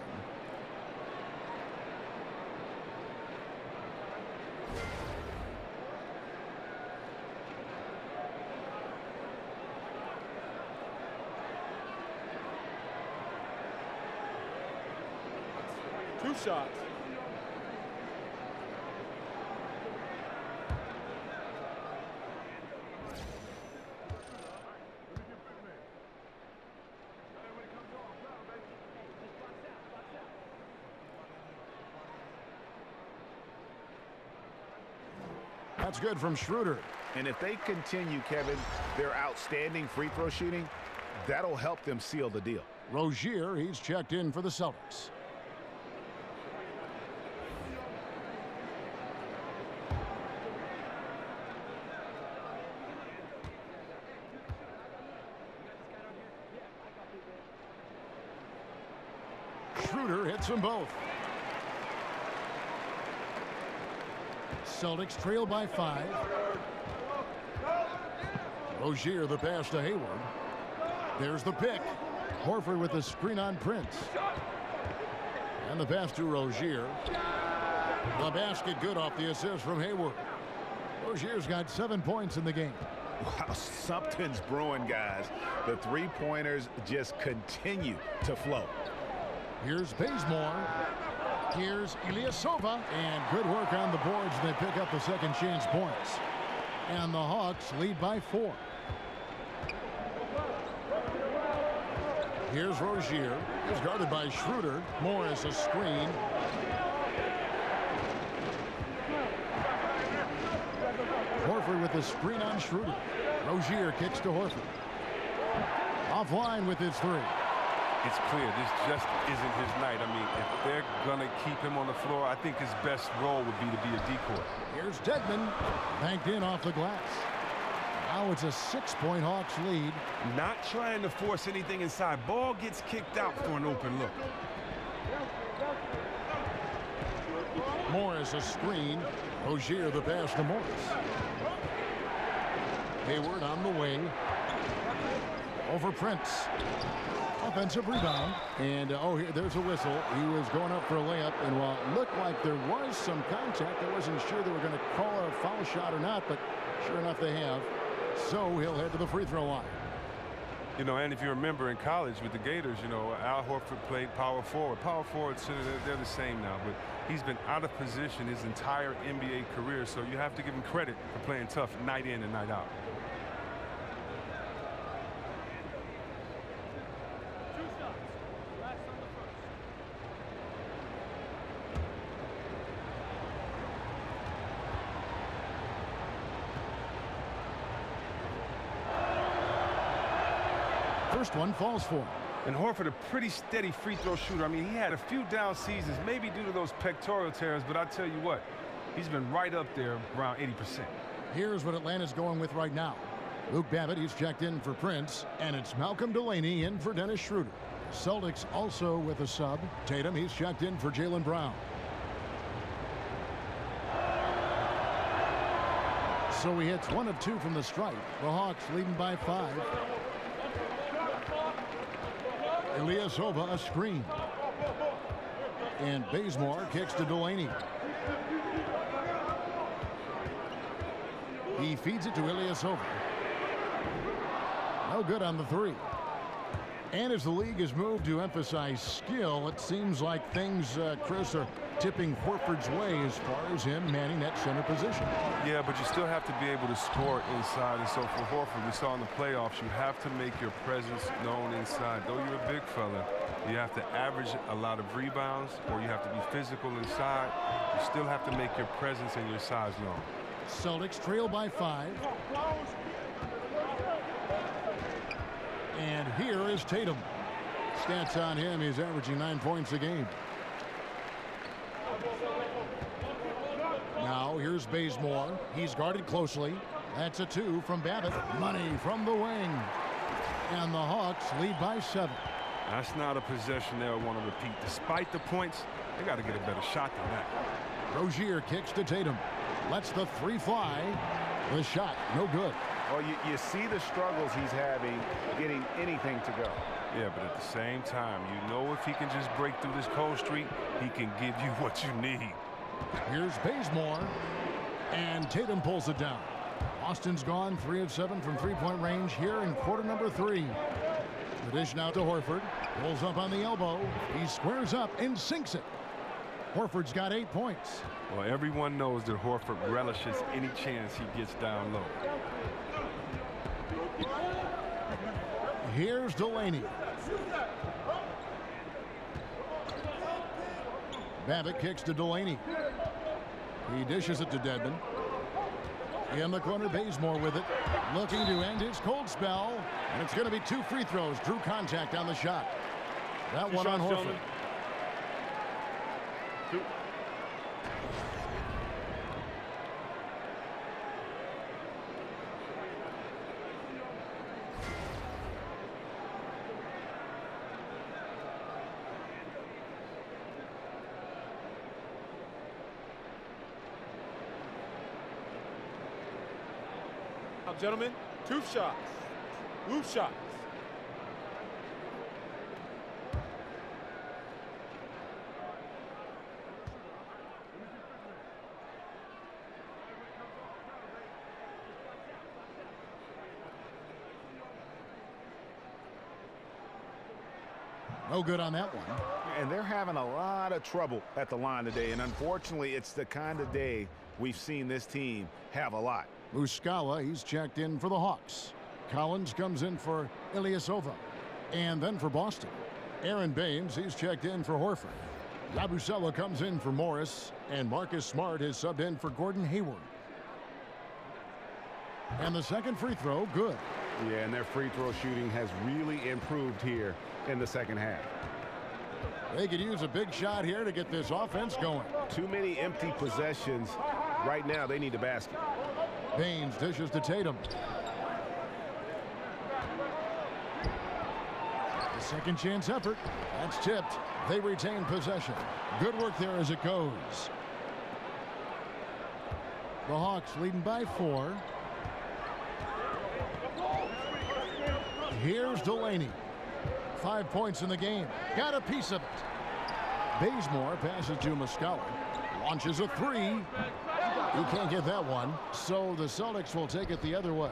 Two shots. That's good from Schroeder. And if they continue, Kevin, their outstanding free throw shooting, that'll help them seal the deal. Rozier, he's checked in for the Celtics. Schroeder hits them both. Celtics trail by 5. Rozier the pass to Hayward. There's the pick. Horford with the screen on Prince. And the pass to Rozier. The basket good off the assist from Hayward. Rozier's got 7 points in the game. Wow, something's brewing, guys. The three-pointers just continue to flow. Here's Bazemore. Here's Ilyasova. And good work on the boards. They pick up the second chance points. And the Hawks lead by 4. Here's Rozier. He's guarded by Schroeder. Morris a screen. Horford with the screen on Schroeder. Rozier kicks to Horford. Offline with his 3. It's clear this just isn't his night. I mean, if they're going to keep him on the floor, I think his best role would be to be a decoy. Here's Dedmon. Banked in off the glass. Now it's a 6-point Hawks lead. Not trying to force anything inside. Ball gets kicked out for an open look. Morris a screen. Rozier the pass to Morris. Hayward on the wing. Over Prince. Offensive rebound. And, there's a whistle. He was going up for a layup. And while it looked like there was some contact, I wasn't sure they were going to call a foul shot or not. But sure enough, they have. So he'll head to the free throw line. You know, and if you remember in college with the Gators, you know, Al Horford played power forward. Power forwards, they're the same now. But he's been out of position his entire NBA career. So you have to give him credit for playing tough night in and night out. First one falls for him. And Horford, a pretty steady free throw shooter. I mean, he had a few down seasons, maybe due to those pectoral tears, but I tell you what, he's been right up there around 80%. Here's what Atlanta's going with right now. Luke Babbitt, he's checked in for Prince, and it's Malcolm Delaney in for Dennis Schroeder. Celtics also with a sub. Tatum, he's checked in for Jaylen Brown. So he hits 1 of 2 from the stripe. The Hawks leading by 5. Ilyasova a screen. And Bazemore kicks to Delaney. He feeds it to Ilyasova. No good on the three. And as the league has moved to emphasize skill, it seems like things, Chris, are tipping Horford's way as far as him manning that center position. Yeah, but you still have to be able to score inside. And so for Horford, we saw in the playoffs, you have to make your presence known inside. Though you're a big fella, you have to average a lot of rebounds, or you have to be physical inside. You still have to make your presence and your size known. Celtics trail by 5. And here is Tatum. Stats on him, he's averaging 9 points a game. Now here's Bazemore. He's guarded closely. That's a 2 from Babbitt. Money from the wing. And the Hawks lead by 7. That's not a possession they'll want to repeat. Despite the points, they got to get a better shot than that. Rozier kicks to Tatum. Lets the 3 fly. The shot, no good. Well, you see the struggles he's having getting anything to go. Yeah, but at the same time, you know if he can just break through this cold streak, he can give you what you need. Here's Bazemore. And Tatum pulls it down. Austin's gone 3 of 7 from three-point range here in quarter number 3. The dish now to Horford. Pulls up on the elbow. He squares up and sinks it. Horford's got 8 points. Well, everyone knows that Horford relishes any chance he gets down low. Here's Delaney. Babbitt kicks to Delaney. He dishes it to Dedmon. In the corner, Bazemore with it. Looking to end his cold spell. And it's going to be 2 free throws. Drew contact on the shot. That one on Horford. Gentlemen, 2 shots. Loop shots. No good on that one. And they're having a lot of trouble at the line today. And unfortunately, it's the kind of day we've seen this team have a lot. Muscala, he's checked in for the Hawks. Collins comes in for Ilyasova. And then for Boston, Aaron Baines, he's checked in for Horford. Yabusele comes in for Morris. And Marcus Smart is subbed in for Gordon Hayward. And the second free throw, good. Yeah, and their free throw shooting has really improved here in the second half. They could use a big shot here to get this offense going. Too many empty possessions. Right now, they need a basket. Baines dishes to Tatum. The second chance effort. That's tipped. They retain possession. Good work there as it goes. The Hawks leading by 4. Here's Delaney. 5 points in the game. Got a piece of it. Bazemore passes to Muscala. Launches a 3. He can't get that one. So the Celtics will take it the other way.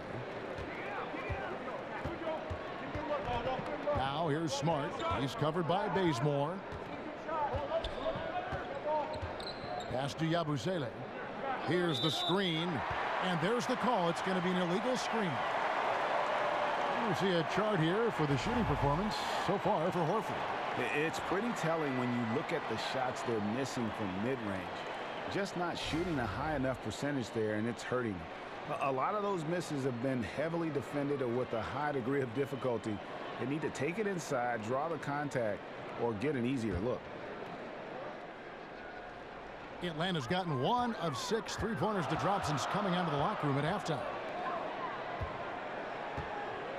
Now here's Smart. He's covered by Bazemore. Pass to Yabusele. Here's the screen. And there's the call. It's going to be an illegal screen. We see a chart here for the shooting performance so far for Horford. It's pretty telling when you look at the shots they're missing from mid-range. Just not shooting a high enough percentage there, and it's hurting them. A lot of those misses have been heavily defended or with a high degree of difficulty. They need to take it inside, draw the contact, or get an easier look. Atlanta's gotten 1 of 6 three-pointers to drop since coming out of the locker room at halftime.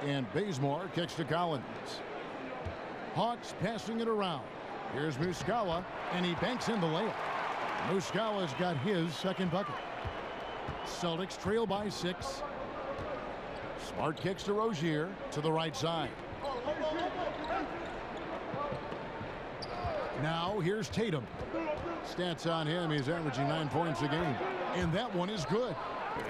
And Bazemore kicks to Collins. Hawks passing it around. Here's Muscala, and he banks in the layup. Muscala's got his second bucket. Celtics trail by 6. Smart kicks to Rozier to the right side. Now here's Tatum. Stats on him, he's averaging 9 points a game. And that one is good.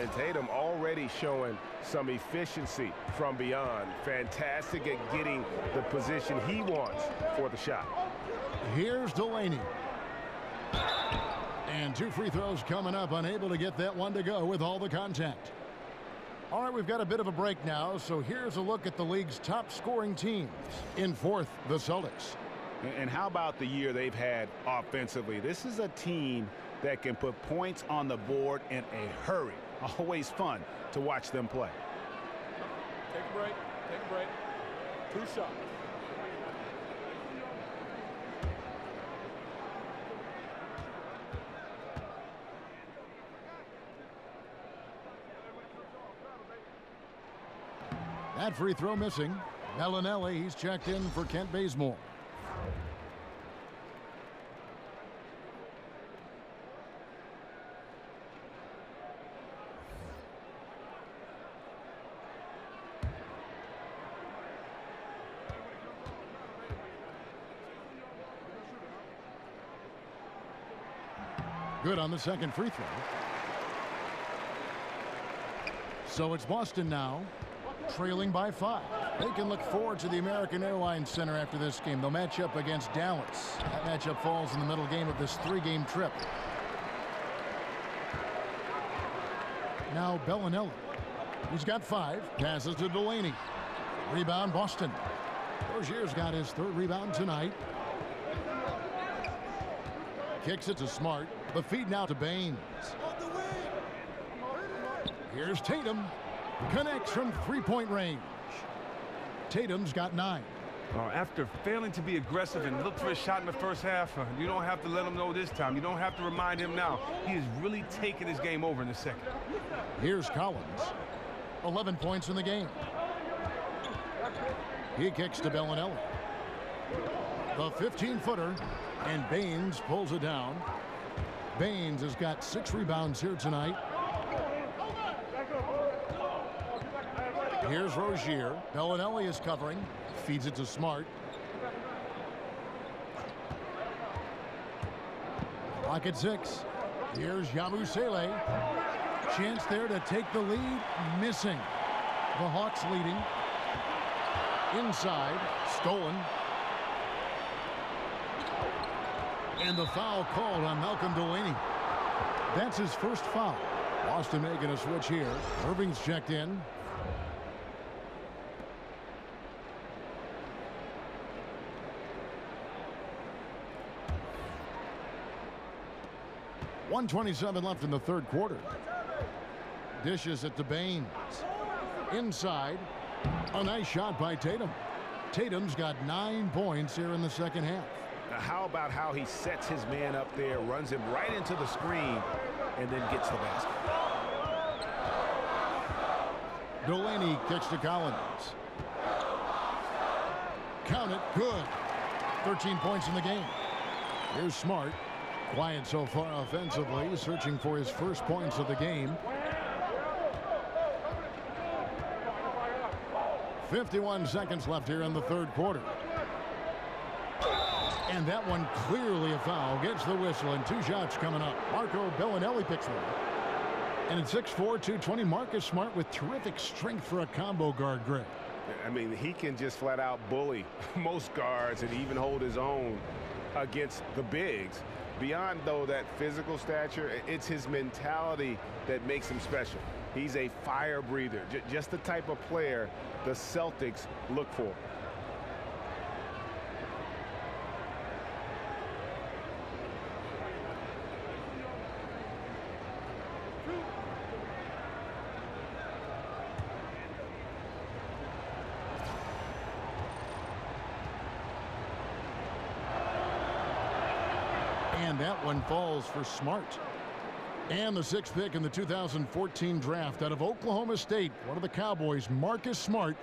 And Tatum already showing some efficiency from beyond. Fantastic at getting the position he wants for the shot. Here's Delaney. And 2 free throws coming up, unable to get that one to go with all the contact. All right, we've got a bit of a break now, so here's a look at the league's top scoring teams. In fourth, the Celtics. And how about the year they've had offensively? This is a team that can put points on the board in a hurry. Always fun to watch them play. Take a break. Take a break. 2 shots. That free throw missing. Bellinelli, he's checked in for Kent Bazemore. Good on the second free throw. So it's Boston now, trailing by 5. They can look forward to the American Airlines Center after this game. They'll match up against Dallas. That matchup falls in the middle game of this 3-game trip. Now Bellinelli. He's got 5. Passes to Delaney. Rebound Boston. Rozier's got his 3rd rebound tonight. Kicks it to Smart. The feed now to Baines. Here's Tatum. Connects from 3-point range. Tatum's got 9. After failing to be aggressive and look for a shot in the first half, you don't have to let him know this time. You don't have to remind him now. He is really taking his game over in the second. Here's Collins. 11 points in the game. He kicks to Bellinelli. The 15-footer, and Baines pulls it down. Baines has got 6 rebounds here tonight. Here's Rozier. Bellinelli is covering. Feeds it to Smart. Clock at 6. Here's Yabusele. Chance there to take the lead. Missing. The Hawks leading. Inside. Stolen. And the foul called on Malcolm Delaney. That's his first foul. Boston making a switch here. Irving's checked in. .127 left in the 3rd quarter. Dishes it to Baines. Inside. A nice shot by Tatum. Tatum's got 9 points here in the second half. Now how about how he sets his man up there, runs him right into the screen, and then gets the basket. Delaney kicks to Collins. Count it. Good. 13 points in the game. Here's Smart. Quiet so far offensively, searching for his first points of the game. 51 seconds left here in the 3rd quarter. And that one clearly a foul. Gets the whistle, and 2 shots coming up. Marco Bellinelli picks one. And at 6'4", 220, Marcus Smart with terrific strength for a combo guard, Greg. I mean, he can just flat out bully most guards and even hold his own against the bigs. Beyond, though, that physical stature, it's his mentality that makes him special. He's a fire breather, just the type of player the Celtics look for. And that one falls for Smart. And the 6th pick in the 2014 draft out of Oklahoma State, one of the Cowboys, Marcus Smart,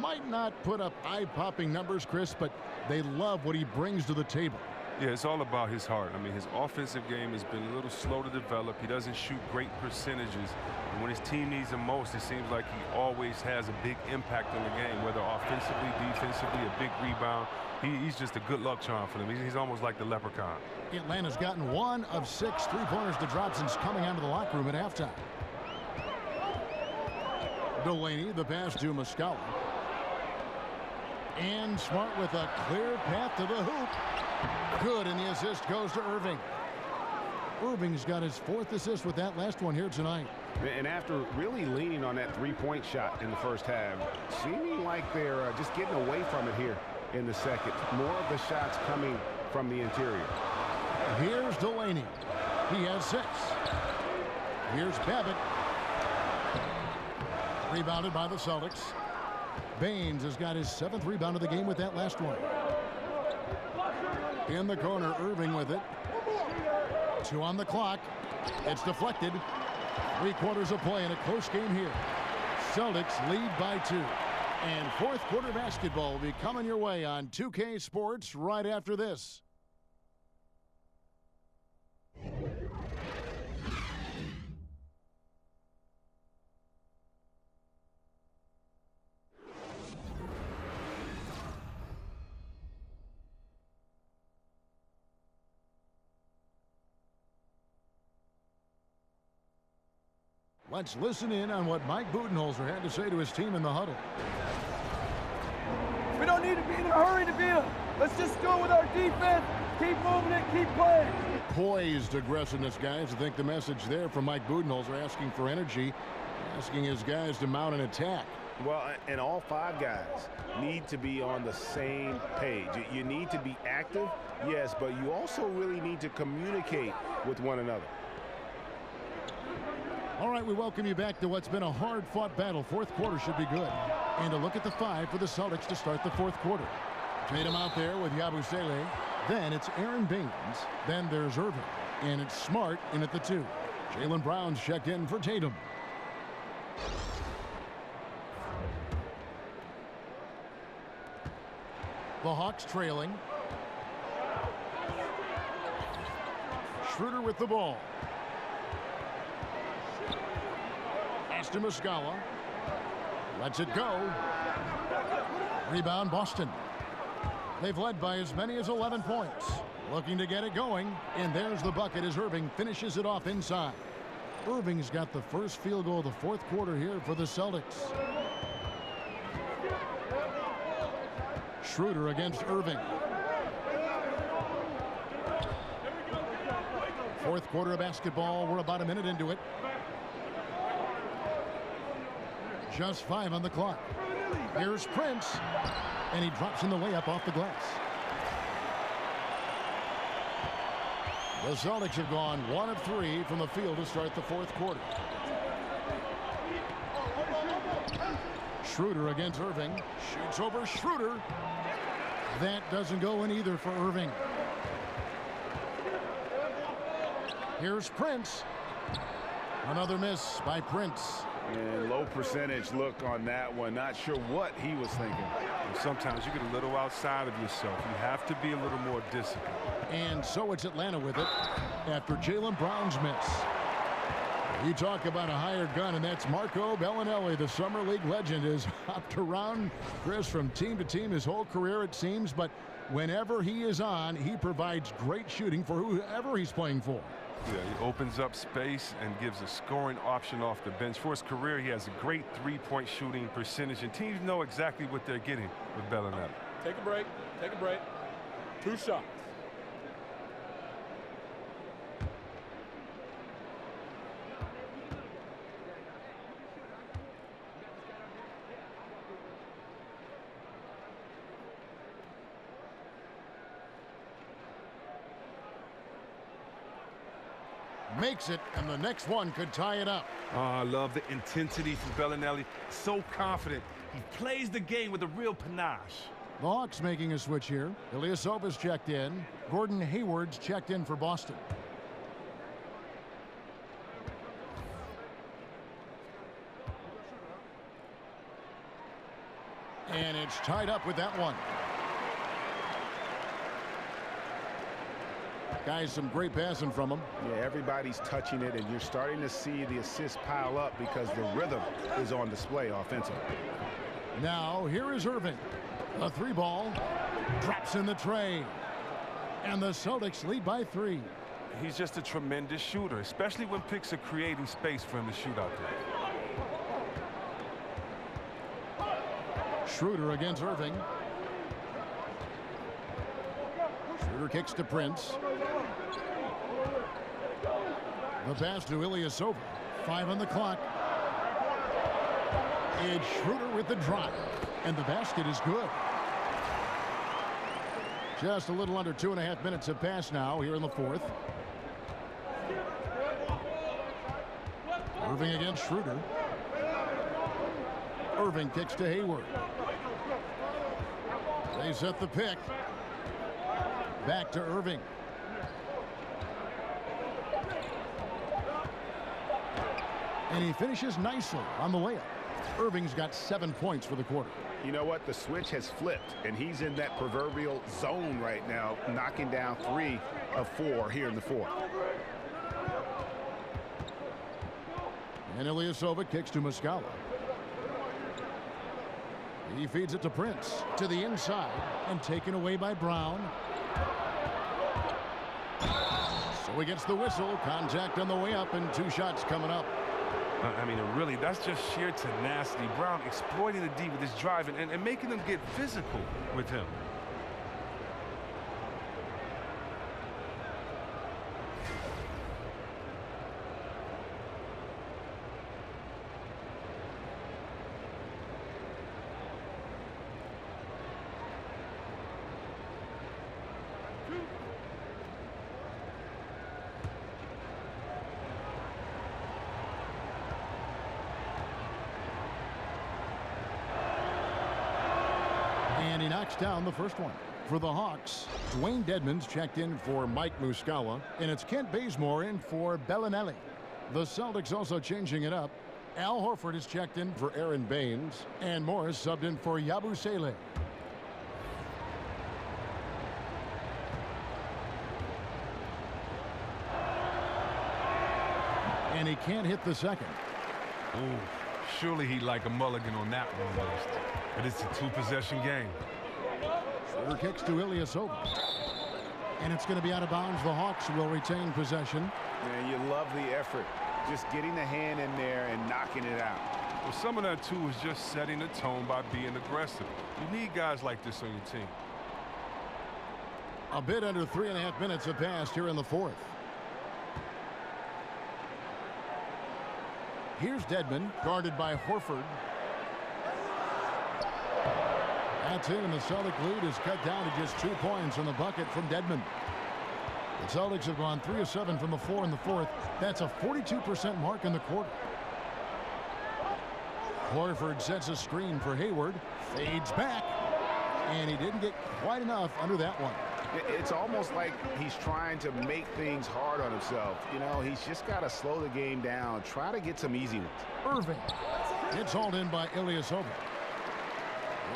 might not put up eye-popping numbers, Chris, but they love what he brings to the table. Yeah, it's all about his heart. I mean, his offensive game has been a little slow to develop. He doesn't shoot great percentages. And when his team needs him most, it seems like he always has a big impact on the game, whether offensively, defensively, a big rebound. He's just a good luck charm for them. He's almost like the leprechaun. Atlanta's gotten 1 of 6 3-pointers to drop since coming out of the locker room at halftime. Delaney, the pass to Muscala. And Smart with a clear path to the hoop. Good, and the assist goes to Irving. Irving's got his 4th assist with that last one here tonight. And after really leaning on that three-point shot in the first half, seeming like they're just getting away from it here in the second. More of the shots coming from the interior. Here's Delaney. He has 6. Here's Babbitt. Rebounded by the Celtics. Baines has got his 7th rebound of the game with that last one. In the corner, Irving with it. 2 on the clock. It's deflected. 3/4 of play in a close game here. Celtics lead by 2. And 4th quarter basketball will be coming your way on 2K Sports right after this. Let's listen in on what Mike Budenholzer had to say to his team in the huddle. We don't need to be in a hurry to beat them. Let's just go with our defense. Keep moving it, keep playing. Poised aggressiveness, guys. I think the message there from Mike Budenholzer, asking for energy, asking his guys to mount an attack. Well, and all 5 guys need to be on the same page. You need to be active, yes, but you also really need to communicate with one another. All right, we welcome you back to what's been a hard-fought battle. 4th quarter should be good. And a look at the 5 for the Celtics to start the 4th quarter. Tatum out there with Yabusele. Then it's Aaron Baines. Then there's Irving. And it's Smart in at the 2. Jaylen Brown's checked in for Tatum. The Hawks trailing. Schroeder with the ball. Pass to Muscala. Lets it go. Rebound Boston. They've led by as many as 11 points. Looking to get it going. And there's the bucket as Irving finishes it off inside. Irving's got the first field goal of the 4th quarter here for the Celtics. Schroeder against Irving. 4th quarter of basketball. We're about a minute into it. Just 5 on the clock. Here's Prince. And he drops in the layup off the glass. The Celtics have gone 1 of 3 from the field to start the 4th quarter. Schroeder against Irving. Shoots over Schroeder. That doesn't go in either for Irving. Here's Prince. Another miss by Prince. And low percentage look on that one. Not sure what he was thinking. And sometimes you get a little outside of yourself. You have to be a little more disciplined. And so it's Atlanta with it after Jaylen Brown's miss. You talk about a hired gun, and that's Marco Bellinelli, the Summer League legend, has hopped around, Chris, from team to team his whole career, it seems. But whenever he is on, he provides great shooting for whoever he's playing for. Yeah, he opens up space and gives a scoring option off the bench. For his career, he has a great 3-point shooting percentage, and teams know exactly what they're getting with Bellinelli. Take a break. Take a break. 2 shots. Makes it, and the next one could tie it up. Oh, I love the intensity from Bellinelli. So confident. He plays the game with a real panache. The Hawks making a switch here. Ilyasova's checked in. Gordon Hayward's checked in for Boston. And it's tied up with that one. Guys, some great passing from him. Yeah, everybody's touching it, and you're starting to see the assists pile up because the rhythm is on display offensively. Now, here is Irving. A 3-ball. Drops in the tray. And the Celtics lead by 3. He's just a tremendous shooter, especially when picks are creating space for him to shoot out there. Schroeder against Irving. Schroeder kicks to Prince. The pass to Ilyasova. 5 on the clock. It's Schroeder with the drive. And the basket is good. Just a little under 2.5 minutes have passed now here in the fourth. Irving against Schroeder. Irving kicks to Hayward. They set the pick. Back to Irving. And he finishes nicely on the layup. Irving's got 7 points for the quarter. You know what? The switch has flipped, and he's in that proverbial zone right now, knocking down 3 of 4 here in the fourth. And Ilyasova kicks to Muscala. He feeds it to Prince. To the inside, and taken away by Brown. So he gets the whistle. Contact on the way up, and 2 shots coming up. I mean, really, that's just sheer tenacity. Brown exploiting the D with his drive and making them get physical with him. And he knocks down the first one. For the Hawks, Dwayne Dedmon's checked in for Mike Muscala, and it's Kent Bazemore in for Bellinelli. The Celtics also changing it up. Al Horford is checked in for Aaron Baines, and Morris subbed in for Yabusele. And he can't hit the second. Ooh, surely he'd like a mulligan on that one list. But it's a 2-possession game. Schroeder kicks to Ilyasova. And it's going to be out of bounds. The Hawks will retain possession. Man, you love the effort. Just getting the hand in there and knocking it out. Well, some of that, too, is just setting the tone by being aggressive. You need guys like this on your team. A bit under 3.5 minutes have passed here in the fourth. Here's Dedmon, guarded by Horford. That's it, and the Celtic lead is cut down to just 2 points on the bucket from Dedmon. The Celtics have gone 3 of 7 from the floor in the fourth. That's a 42% mark in the quarter. Horford sets a screen for Hayward. Fades back. And he didn't get quite enough under that one. It's almost like he's trying to make things hard on himself. You know, he's just got to slow the game down. Try to get some easy ones. Irving. It's hauled in by Ilyasova.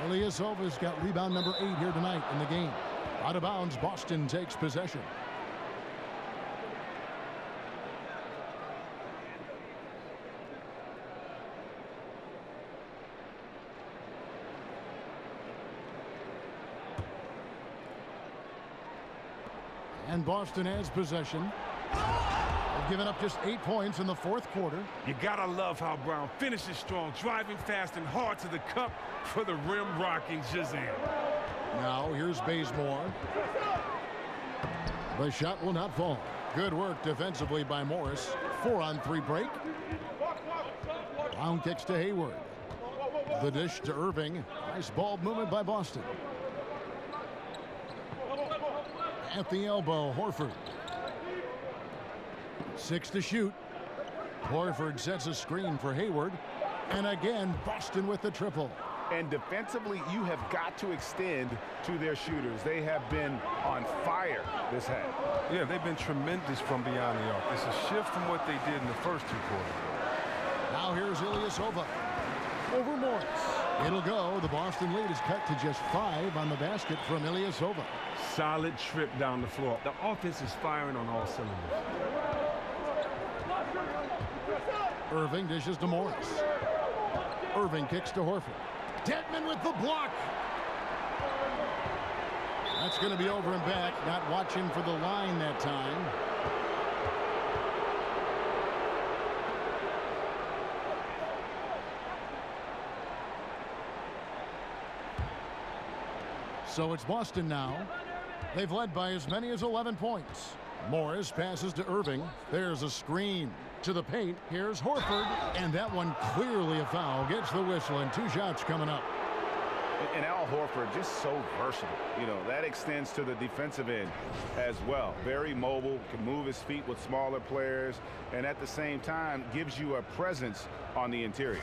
Ilyasova's got rebound number 8 here tonight in the game. Out of bounds, Boston takes possession. And Boston has possession. They've given up just 8 points in the fourth quarter. You gotta love how Brown finishes strong, driving fast and hard to the cup for the rim-rocking Shazam. Now here's Bazemore. The shot will not fall. Good work defensively by Morris. 4-on-3 break. Brown kicks to Hayward. The dish to Irving. Nice ball movement by Boston. At the elbow, Horford. 6 to shoot. Horford sets a screen for Hayward. And again, Boston with the triple. And defensively, you have got to extend to their shooters. They have been on fire this half. Yeah, they've been tremendous from beyond the arc. It's a shift from what they did in the first 2 quarters. Now here's Ilyasova. Over Morris. It'll go. The Boston lead is cut to just 5 on the basket from Ilyasova. Solid trip down the floor. The offense is firing on all cylinders. Irving dishes to Morris. Irving kicks to Horford. Dedmon with the block. That's going to be over and back. Not watching for the line that time. So it's Boston now. They've led by as many as 11 points. Morris passes to Irving. There's a screen to the paint. Here's Horford, and that one clearly a foul. Gets the whistle, and 2 shots coming up. And Al Horford just so versatile. You know, that extends to the defensive end as well. Very mobile, can move his feet with smaller players, and at the same time gives you a presence on the interior.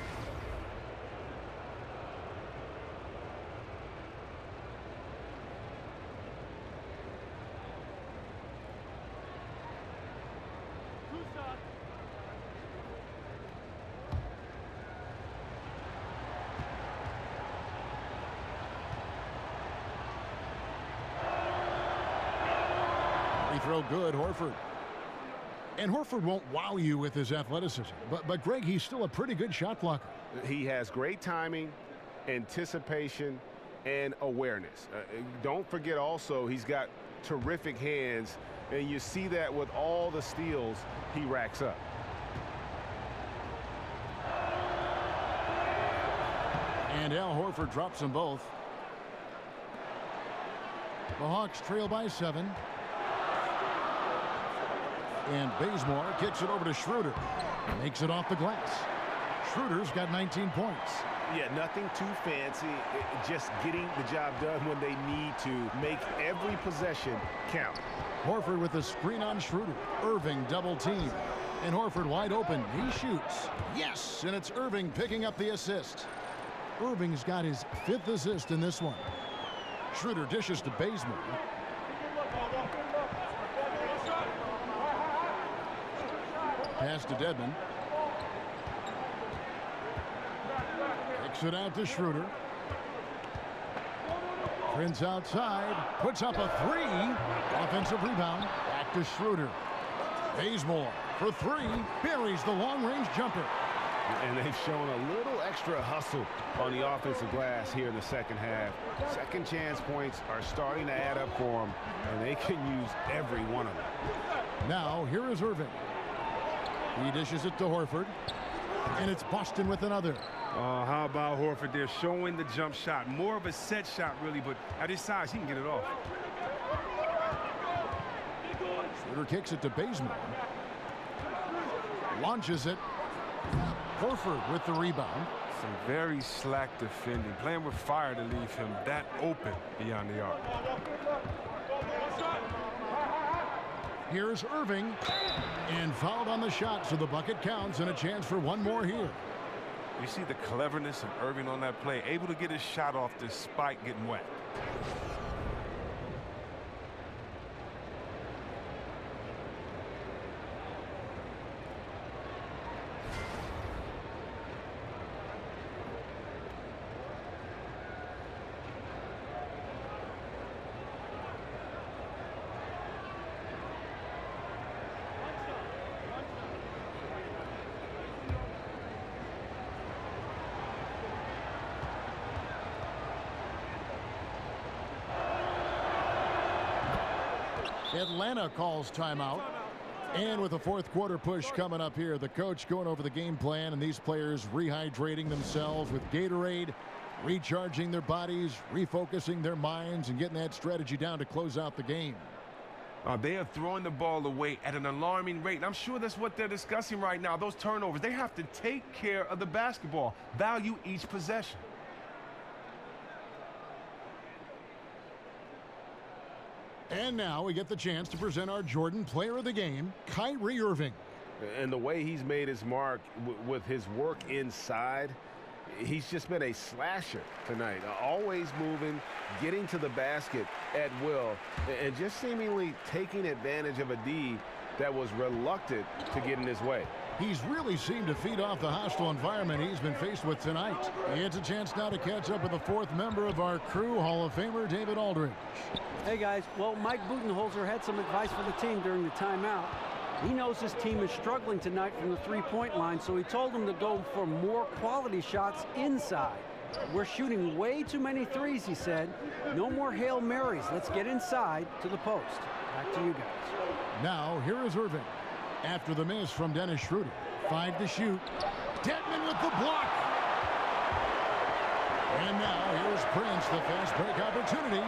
Throw good, Horford. And Horford won't wow you with his athleticism, but Greg, he's still a pretty good shot blocker. He has great timing, anticipation, and awareness. Don't forget also he's got terrific hands, and you see that with all the steals he racks up. And Al Horford drops them both. The Hawks trail by 7. And Bazemore kicks it over to Schroeder. Makes it off the glass. Schroeder's got 19 points. Yeah, nothing too fancy. Just getting the job done when they need to. Make every possession count. Horford with the screen on Schroeder. Irving double team. And Horford wide open. He shoots. Yes, and it's Irving picking up the assist. Irving's got his 5th assist in this one. Schroeder dishes to Bazemore. Pass to Dedmon. Kicks it out to Schroeder. Prince outside. Puts up a 3. Offensive rebound. Back to Schroeder. Bazemore for 3. Buries the long-range jumper. And they've shown a little extra hustle on the offensive glass here in the second half. Second chance points are starting to add up for them, and they can use every one of them. Now, here is Irving. He dishes it to Horford. And it's Boston with another. How about Horford? They're showing the jump shot. More of a set shot, really, but at his size, he can get it off. Schroeder kicks it to Bazemore. Launches it. Horford with the rebound. Some very slack defending. Playing with fire to leave him that open beyond the arc. Here's Irving. And fouled on the shot, so the bucket counts, and a chance for one more here. You see the cleverness of Irving on that play. Able to get his shot off despite getting wet. Atlanta calls timeout. And with a 4th quarter push coming up here, the coach going over the game plan, and these players rehydrating themselves with Gatorade, recharging their bodies, refocusing their minds, and getting that strategy down to close out the game. They are throwing the ball away at an alarming rate. And I'm sure that's what they're discussing right now. Those turnovers, they have to take care of the basketball, value each possession. And now we get the chance to present our Jordan Player of the Game, Kyrie Irving. And the way he's made his mark with his work inside, he's just been a slasher tonight. Always moving, getting to the basket at will, and just seemingly taking advantage of a D that was reluctant to get in his way. He's really seemed to feed off the hostile environment he's been faced with tonight. It's a chance now to catch up with the fourth member of our crew, Hall of Famer David Aldridge. Hey, guys. Well, Mike Budenholzer had some advice for the team during the timeout. He knows his team is struggling tonight from the three-point line, so he told them to go for more quality shots inside. We're shooting way too many threes, he said. No more Hail Marys. Let's get inside to the post. Back to you guys. Now, here is Irving. After the miss from Dennis Schroeder. 5 to shoot. Dedmon with the block. And now here's Prince, the fast break opportunity.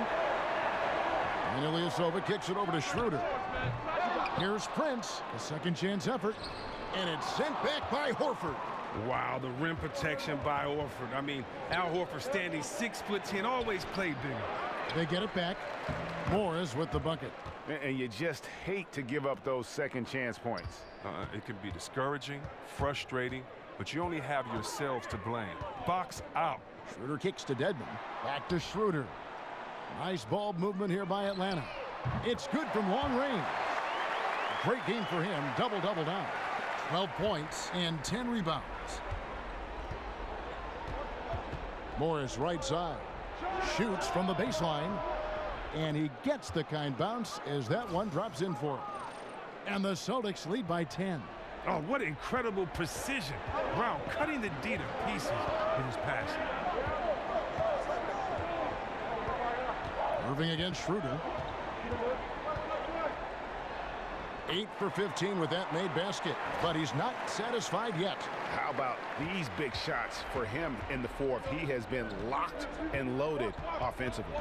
And Ilyasova kicks it over to Schroeder. Here's Prince, a second chance effort. And it's sent back by Horford. Wow, the rim protection by Horford. I mean, Al Horford standing 6'10", always played big. They get it back. Morris with the bucket. And you just hate to give up those second chance points. It can be discouraging, frustrating, but you only have yourselves to blame. Box out. Schroeder kicks to Dedmon. Back to Schroeder. Nice ball movement here by Atlanta. It's good from long range. Great game for him. Double-double down. 12 points and 10 rebounds. Morris right side. Shoots from the baseline. And he gets the kind bounce as that one drops in for him. And the Celtics lead by 10. Oh, what incredible precision. Brown cutting the D to pieces with his pass. Irving against Schroeder. 8 for 15 with that made basket, but he's not satisfied yet. How about these big shots for him in the fourth? He has been locked and loaded offensively.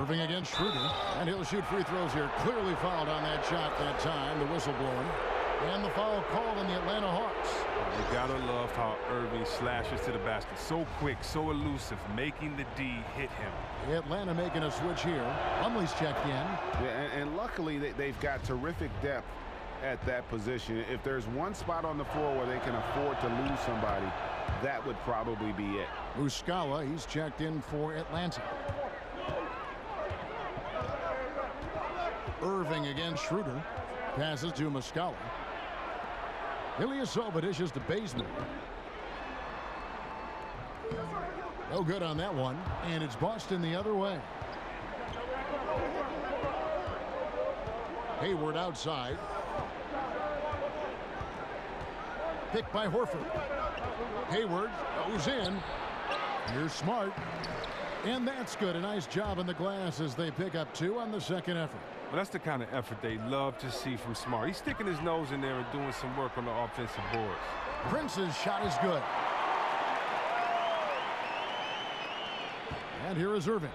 Irving against Schroeder, and he'll shoot free throws here. Clearly fouled on that shot that time, the whistle blowing. And the foul called on the Atlanta Hawks. You gotta love how Irving slashes to the basket. So quick, so elusive, making the D hit him. Atlanta making a switch here. Plumlee's checked in. Yeah, and luckily they've got terrific depth at that position. If there's one spot on the floor where they can afford to lose somebody, that would probably be it. Muscala, he's checked in for Atlanta. Irving against Schroeder. Passes to Muscala. Ilyasova dishes to Bazemore. No good on that one. And it's Boston the other way. Hayward outside. Picked by Horford. Hayward goes in. Here's Smart. And that's good. A nice job on the glass as they pick up 2 on the second effort. Well, that's the kind of effort they love to see from Smart. He's sticking his nose in there and doing some work on the offensive boards. Prince's shot is good. And here is Irving.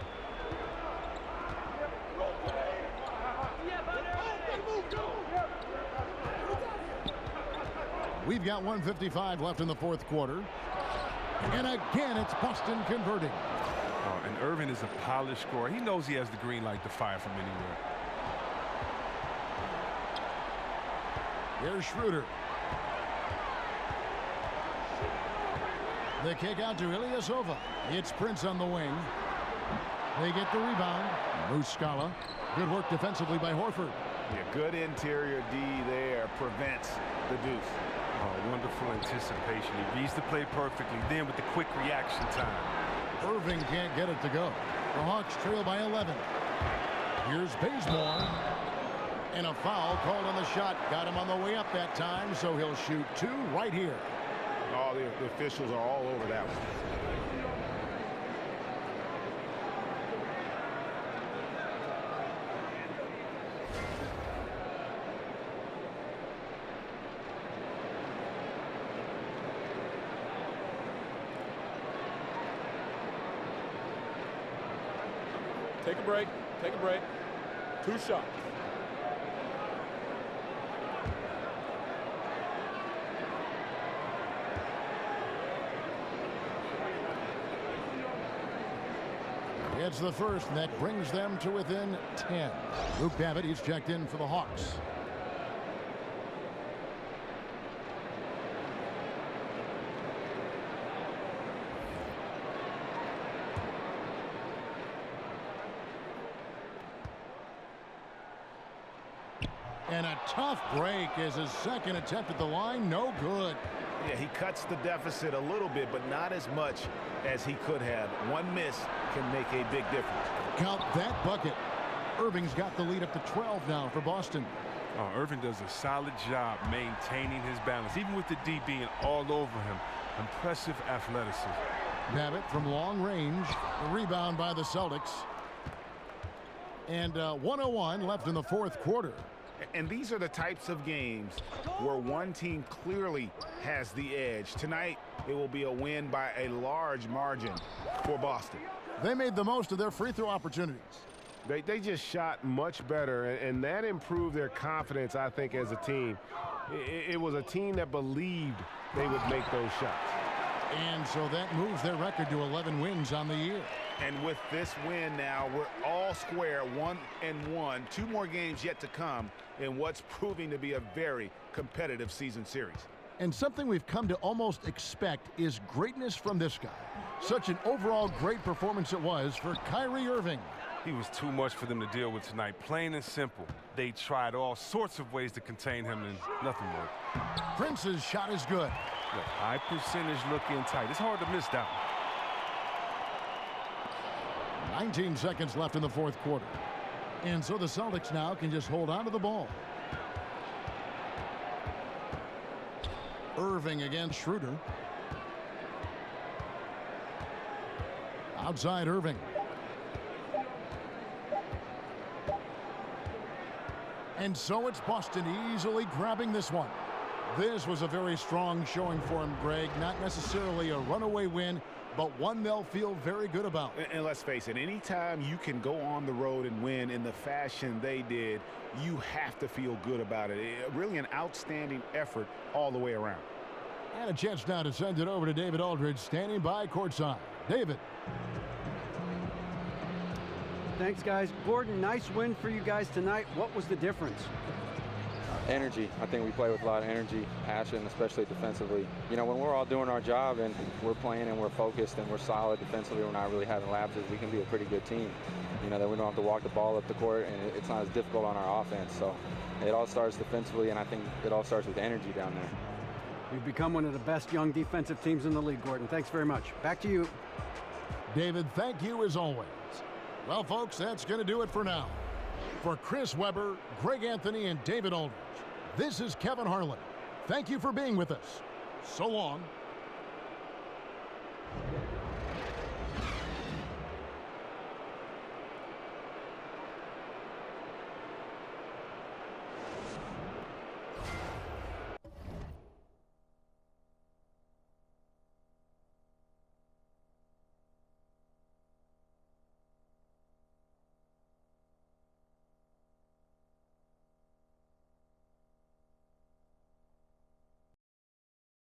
We've got 1:55 left in the fourth quarter. And again, it's Boston converting. Oh, and Irving is a polished scorer. He knows he has the green light to fire from anywhere. Here's Schroeder. The kick out to Ilyasova. It's Prince on the wing. They get the rebound. Muscala. Good work defensively by Horford. Yeah, good interior D there prevents the deuce. Oh, wonderful anticipation. He reads the play perfectly. Then with the quick reaction time. Irving can't get it to go. The Hawks trail by 11. Here's Bazemore. And a foul called on the shot. Got him on the way up that time, so he'll shoot 2 right here. Oh, the officials are all over that one. Take a break. Take a break. 2 shots. It's the first, and that brings them to within 10. Luke Babbitt, he's checked in for the Hawks. And a tough break as his second attempt at the line, no good. Yeah, he cuts the deficit a little bit, but not as much as he could have. One miss can make a big difference. Count that bucket. Irving's got the lead up to 12 now for Boston. Oh, Irving does a solid job maintaining his balance, even with the D being all over him. Impressive athleticism. Babbitt from long range. The rebound by the Celtics. And 1:01 left in the fourth quarter. And these are the types of games where one team clearly has the edge. Tonight, it will be a win by a large margin for Boston. They made the most of their free throw opportunities. They just shot much better, and that improved their confidence, I think, as a team. It was a team that believed they would make those shots. And so that moves their record to 11 wins on the year. And with this win now, we're all square, 1-1. 2 more games yet to come in what's proving to be a very competitive season series. And something we've come to almost expect is greatness from this guy. Such an overall great performance it was for Kyrie Irving. He was too much for them to deal with tonight. Plain and simple. They tried all sorts of ways to contain him, and nothing worked. Prince's shot is good. Look, high percentage looking tight. It's hard to miss that one. 19 seconds left in the fourth quarter. And so the Celtics now can just hold on to the ball. Irving against Schroeder. Outside Irving. And so it's Boston easily grabbing this one. This was a very strong showing for him, Greg. Not necessarily a runaway win, but one they'll feel very good about. And let's face it, anytime you can go on the road and win in the fashion they did, you have to feel good about it. Really an outstanding effort all the way around. And a chance now to send it over to David Aldridge, standing by courtside. David. Thanks, guys. Gordon, nice win for you guys tonight. What was the difference? Energy. I think we play with a lot of energy, passion, especially defensively. You know, when we're all doing our job and we're playing and we're focused and we're solid defensively, we're not really having lapses, we can be a pretty good team. You know, that we don't have to walk the ball up the court, and it's not as difficult on our offense. So it all starts defensively, and I think it all starts with energy down there. You've become one of the best young defensive teams in the league, Gordon. Thanks very much. Back to you. David, thank you as always. Well, folks, that's going to do it for now. For Chris Webber, Greg Anthony, and David Aldridge, this is Kevin Harlan. Thank you for being with us. So long.